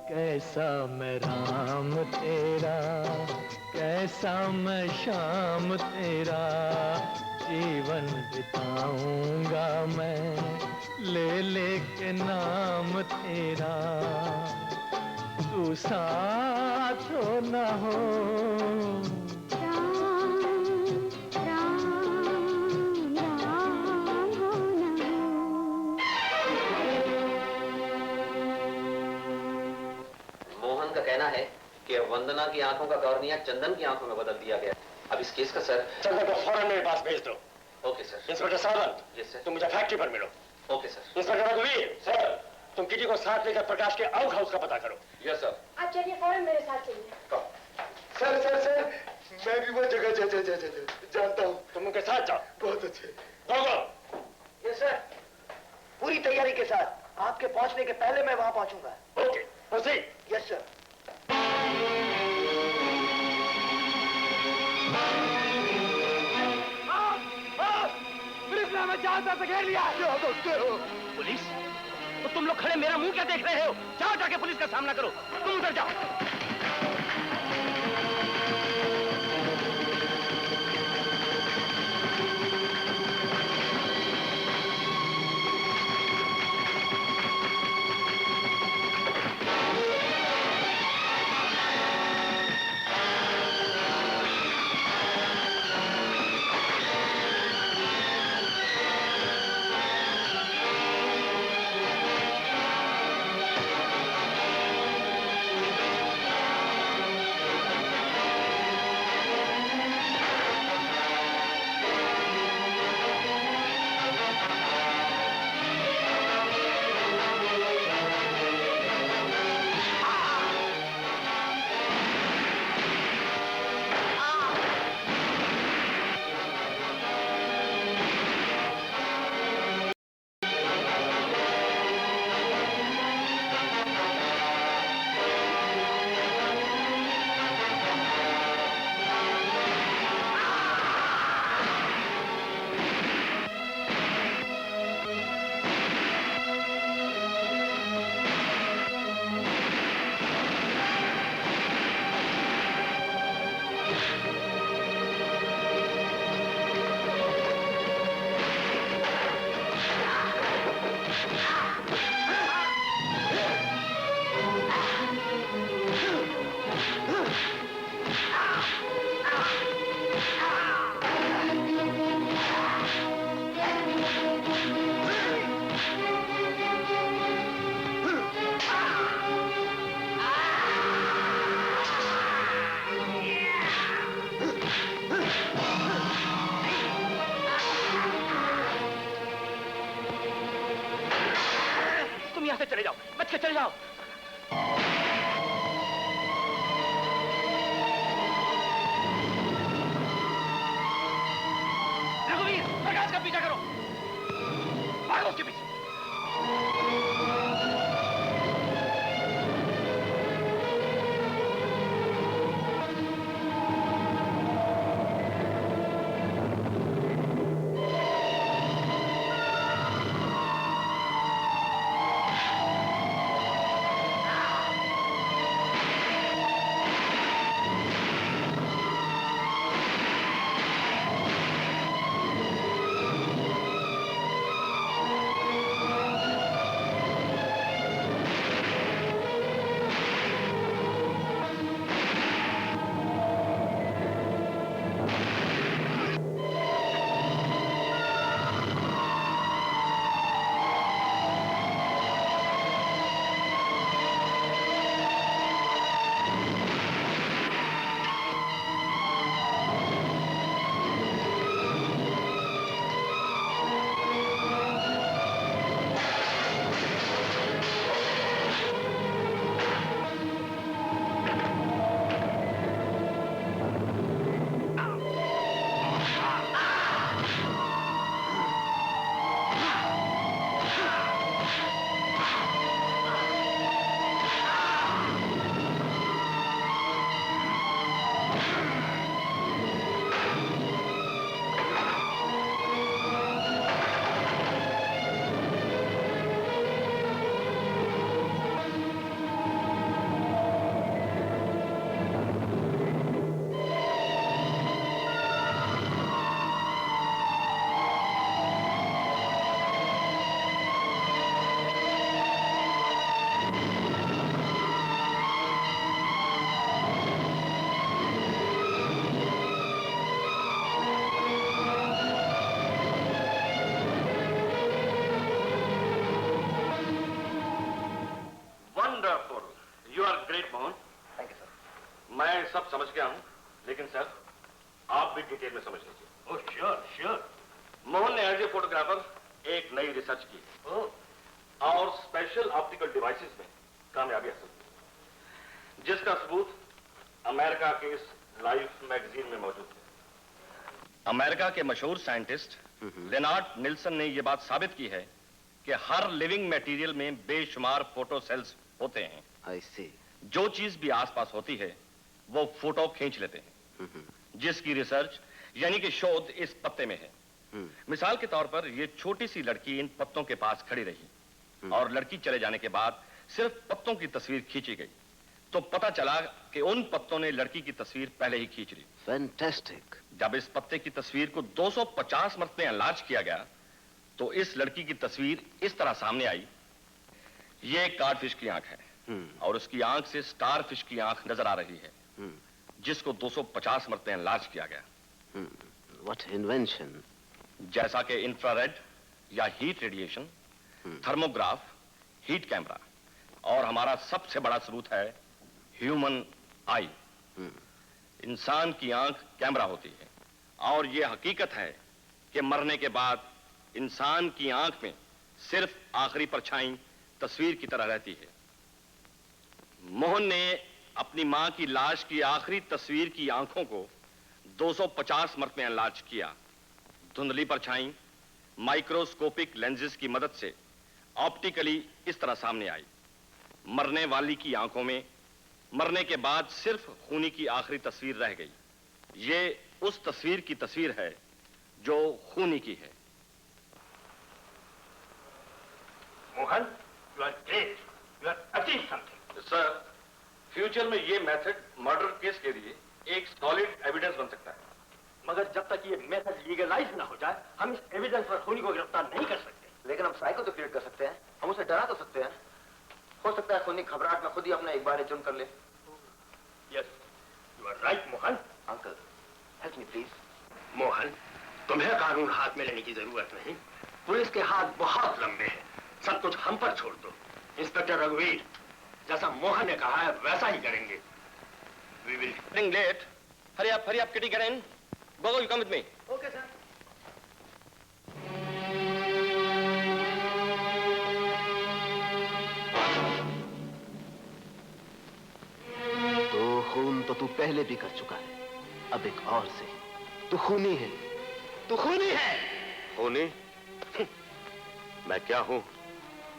कैसा मैं राम तेरा, कैसा मैं शाम तेरा, जीवन बिताऊंगा मैं, ले ले के नाम तेरा, तू साथ हो न हो। मोहन का कहना है कि वंदना की आंखों का कॉर्निया चंदन की आंखों में बदल दिया गया। अब इस केस का सर। चंदन को फौरन मेरे पास भेज दो। Okay sir. Inspector Sawant, yes sir. तुम मुझे फैक्ट्री पर मिलो। Okay sir. इंस्पेक्टर रघुवीर, सर तुम किटी को साथ लेकर प्रकाश के आउट हाउस का पता करो। Yes sir. आप चलिए फौरन मेरे साथ चलिए। सर सर सर, मैं भी वो जगह जानता हूँ। तुम उनके साथ जाओ। बहुत अच्छे। यस सर, पूरी तैयारी के साथ आपके पहुंचने के पहले मैं वहां पहुंचूंगा। Okay, proceed. Yes sir. Police ने हमें चारों तरफ से घेर लिया। क्या करते हो? पुलिस? तो तुम लोग खड़े मेरा मुंह क्या देख रहे हो? जाओ जाके पुलिस का सामना करो। तुम उधर जाओ। चले जाओ। रघुवीर, प्रकाश का पीछा करो, भागो उसके पीछे। सब समझ गया हूं, लेकिन सर आप भी डिटेल में समझ लीजिए। Oh sure sure. मोहन ने एज ए फोटोग्राफर एक नई रिसर्च की और स्पेशल ऑप्टिकल डिवाइसेस में कामयाबी हासिल की, जिसका सबूत अमेरिका के इस लाइफ मैगजीन में मौजूद है। अमेरिका के मशहूर साइंटिस्ट लेनार्ड निल्सन ने यह बात साबित की है कि हर लिविंग मटेरियल में बेशुमार फोटो सेल्स होते हैं। I see. जो चीज भी आसपास होती है वो फोटो खींच लेते हैं, जिसकी रिसर्च यानी कि शोध इस पत्ते में है। मिसाल के तौर पर यह छोटी सी लड़की इन पत्तों के पास खड़ी रही और लड़की चले जाने के बाद सिर्फ पत्तों की तस्वीर खींची गई, तो पता चला कि उन पत्तों ने लड़की की तस्वीर पहले ही खींच ली। फैंटास्टिक। जब इस पत्ते की तस्वीर को 250 मरतबे एनलार्ज किया गया तो इस लड़की की तस्वीर इस तरह सामने आई। ये कार्डफिश की आंख है और उसकी आंख से स्टारफिश की आंख नजर आ रही है, जिसको 250 मरतबे एनलार्ज किया गया। What invention? जैसा कि इंफ्रारेड या heat radiation, thermograph, heat camera और हमारा सबसे बड़ा सबूत है ह्यूमन आई। इंसान की आंख कैमरा होती है और यह हकीकत है कि मरने के बाद इंसान की आंख में सिर्फ आखिरी परछाई तस्वीर की तरह रहती है। मोहन ने अपनी मां की लाश की आखिरी तस्वीर की आंखों को 250 मरतबे एनलार्ज किया। धुंधली परछाई माइक्रोस्कोपिक लेंसेज की मदद से ऑप्टिकली इस तरह सामने आई। मरने वाली की आंखों में मरने के बाद सिर्फ खूनी की आखिरी तस्वीर रह गई। ये उस तस्वीर की तस्वीर है जो खूनी की है। Mohan, you are great. You are achieved something. Sir, future में ये मेथड मर्डर केस के लिए एक सॉलिड एविडेंस बन सकता है। मगर जब तक ये मेथड लीगलाइज ना हो जाए, हम इस एविडेंस पर खूनी को गिरफ्तार नहीं कर सकते। लेकिन हम साइको तो क्रिएट कर सकते हैं, हम उसे डरा तो सकते हैं। हो सकता है खूनी घबराहट में खुद ही अपना एक बार चुन कर ले। Yes, you are right Mohan. Uncle, help me please. Mohan, तुम्हें कानून हाथ में लेने की जरूरत नहीं। पुलिस के हाथ बहुत लंबे हैं, सब कुछ हम पर छोड़ दो। इंस्पेक्टर रघुवीर, जैसा मोहन ने कहा है वैसा ही करेंगे। We will Getting late. Hurry up, Kitty, get in. Go, you come with me. Okay, sir. तो तू पहले भी कर चुका है, अब एक और से। तू खूनी है, तू खूनी है। खूनी? मैं क्या हूं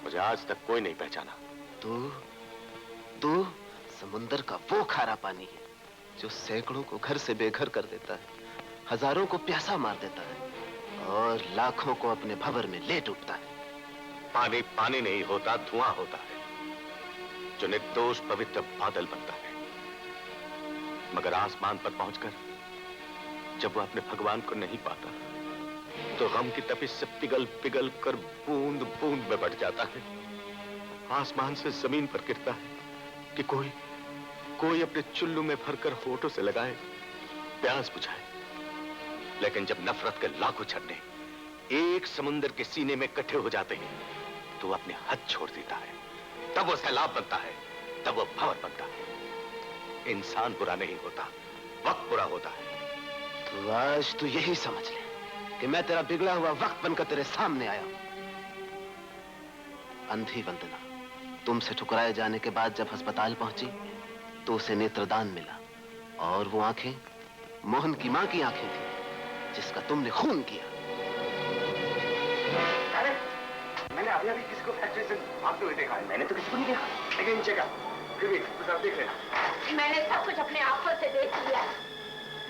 मुझे आज तक कोई नहीं पहचाना। तू समुंदर का वो खारा पानी है जो सैकड़ों को घर से बेघर कर देता है, हजारों को प्यासा मार देता है और लाखों को अपने भंवर में ले डूबता है। पानी पानी नहीं होता, धुआं होता है जो निर्दोष पवित्र बादल बनता है, मगर आसमान पर पहुंचकर जब वो अपने भगवान को नहीं पाता तो गम की तपिश से पिघल पिघल कर बूंद बूंद में बढ़ जाता है। आसमान से जमीन पर गिरता है कि कोई अपने चुल्लू में भरकर होठों से लगाए, प्यास बुझाए। लेकिन जब नफरत के लाखों झरने एक समुंदर के सीने में इकट्ठे हो जाते हैं तो वो अपने हद छोड़ देता है। तब वो सैलाब बनता है, तब वो भंवर बनता है। इंसान बुरा नहीं होता, वक्त बुरा होता है। तो आज तू यही समझ ले कि मैं तेरा बिगड़ा हुआ वक्त बनकर तेरे सामने आया हूं। अंधी वंदना तुमसे ठुकराए जाने के बाद जब अस्पताल पहुंची तो उसे नेत्रदान मिला, और वो आंखें मोहन की मां की आंखें थी जिसका तुमने खून किया। अरे मैंने अभी किसी को फैक्ट्री से भागते हुए देखा है। मैंने तो किसी को नहीं देखा, लेकिन जगह फिर भी कुछ आप देख लेना। मैंने सब कुछ अपने आंखों से देख लिया।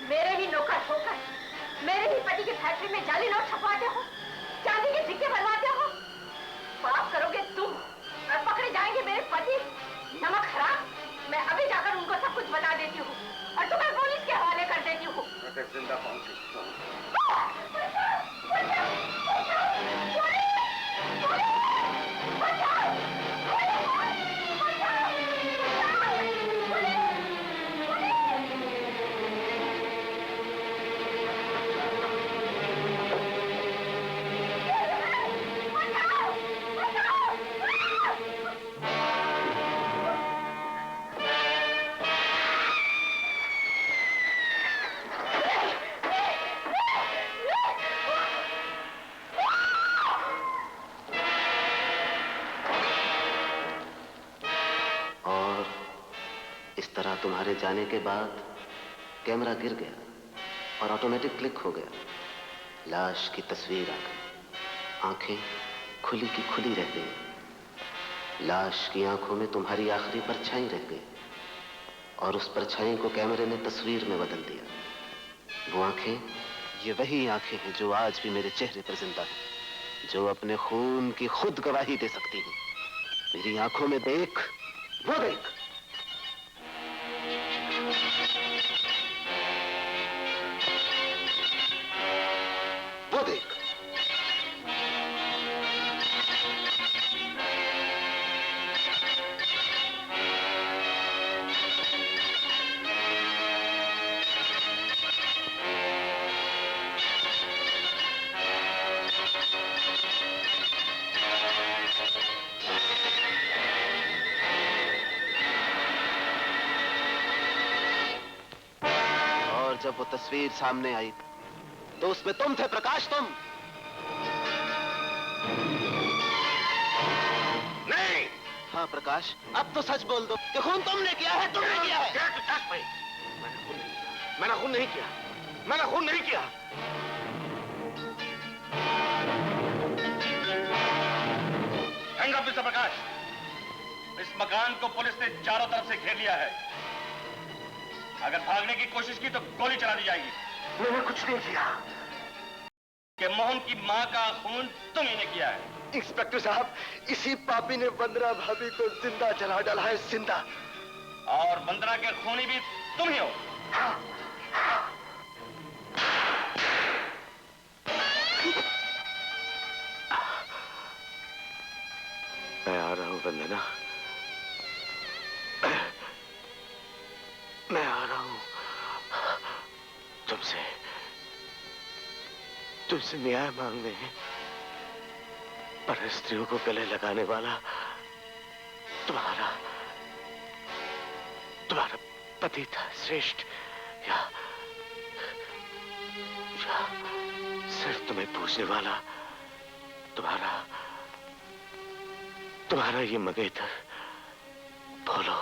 मेरे ही नौकर ठोकर, मेरे ही पति की फैक्ट्री में जाली नोट छपवाते हो, चांदी के सिक्के बनवाते हो। पाप करोगे तुम और पकड़े जाएंगे मेरे पति। नमक हराम, मैं अभी जाकर उनको सब कुछ बता देती हूँ और तुम्हें पुलिस के हवाले कर देती हूँ। जिंदा पहुंची। तुम्हारे जाने के बाद कैमरा गिर गया और ऑटोमेटिक क्लिक हो गया। लाश की तस्वीर आ गई, आंखें खुली की खुली रह गई। लाश की आंखों में तुम्हारी आखिरी परछाई रह गई और उस परछाई को कैमरे ने तस्वीर में बदल दिया। वो आंखें, ये वही आंखें हैं जो आज भी मेरे चेहरे पर जिंदा हैं, जो अपने खून की खुद गवाही दे सकती हैं। मेरी आंखों में देख, वो देख। वो देख। जब वो तस्वीर सामने आई तो उसमें तुम थे प्रकाश, तुम। नहीं। हाँ प्रकाश, अब तो सच बोल दो कि खून तुमने किया है, तुमने किया है। मैंने खून नहीं किया, मैंने खून नहीं किया। हैंग अप मिस्टर प्रकाश, इस मकान को पुलिस ने चारों तरफ से घेर लिया है। अगर भागने की कोशिश की तो गोली चला दी जाएगी। मैंने कुछ नहीं किया। कि मोहन की मां का खून तुम ही ने किया है। इंस्पेक्टर साहब, इसी पापी ने वंदना भाभी को जिंदा जला डाला है, जिंदा। और वंदना के खूनी भी तुम ही हो। मैं आ रहा हूं वंदना, मैं आ रहा हूं। तुमसे न्याय मांगने, पर स्त्रियों को गले लगाने वाला तुम्हारा पति था श्रेष्ठ, या सिर्फ तुम्हें पूछने वाला तुम्हारा ये मंगेतर। बोलो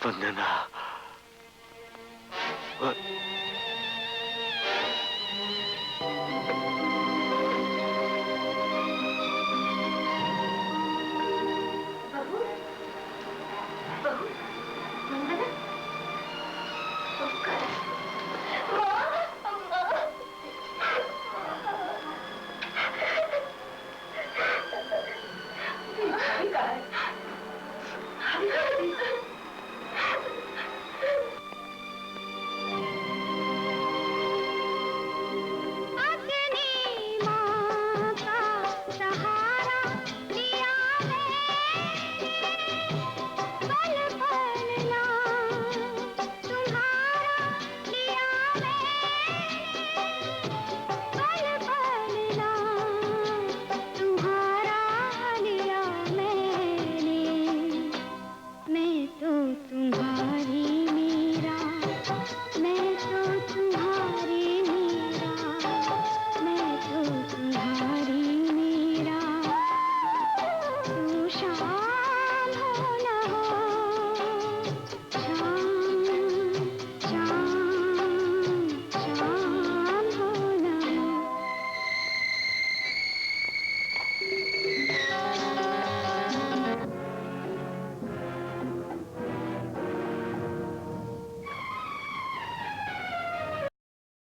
वंदना, भगवान।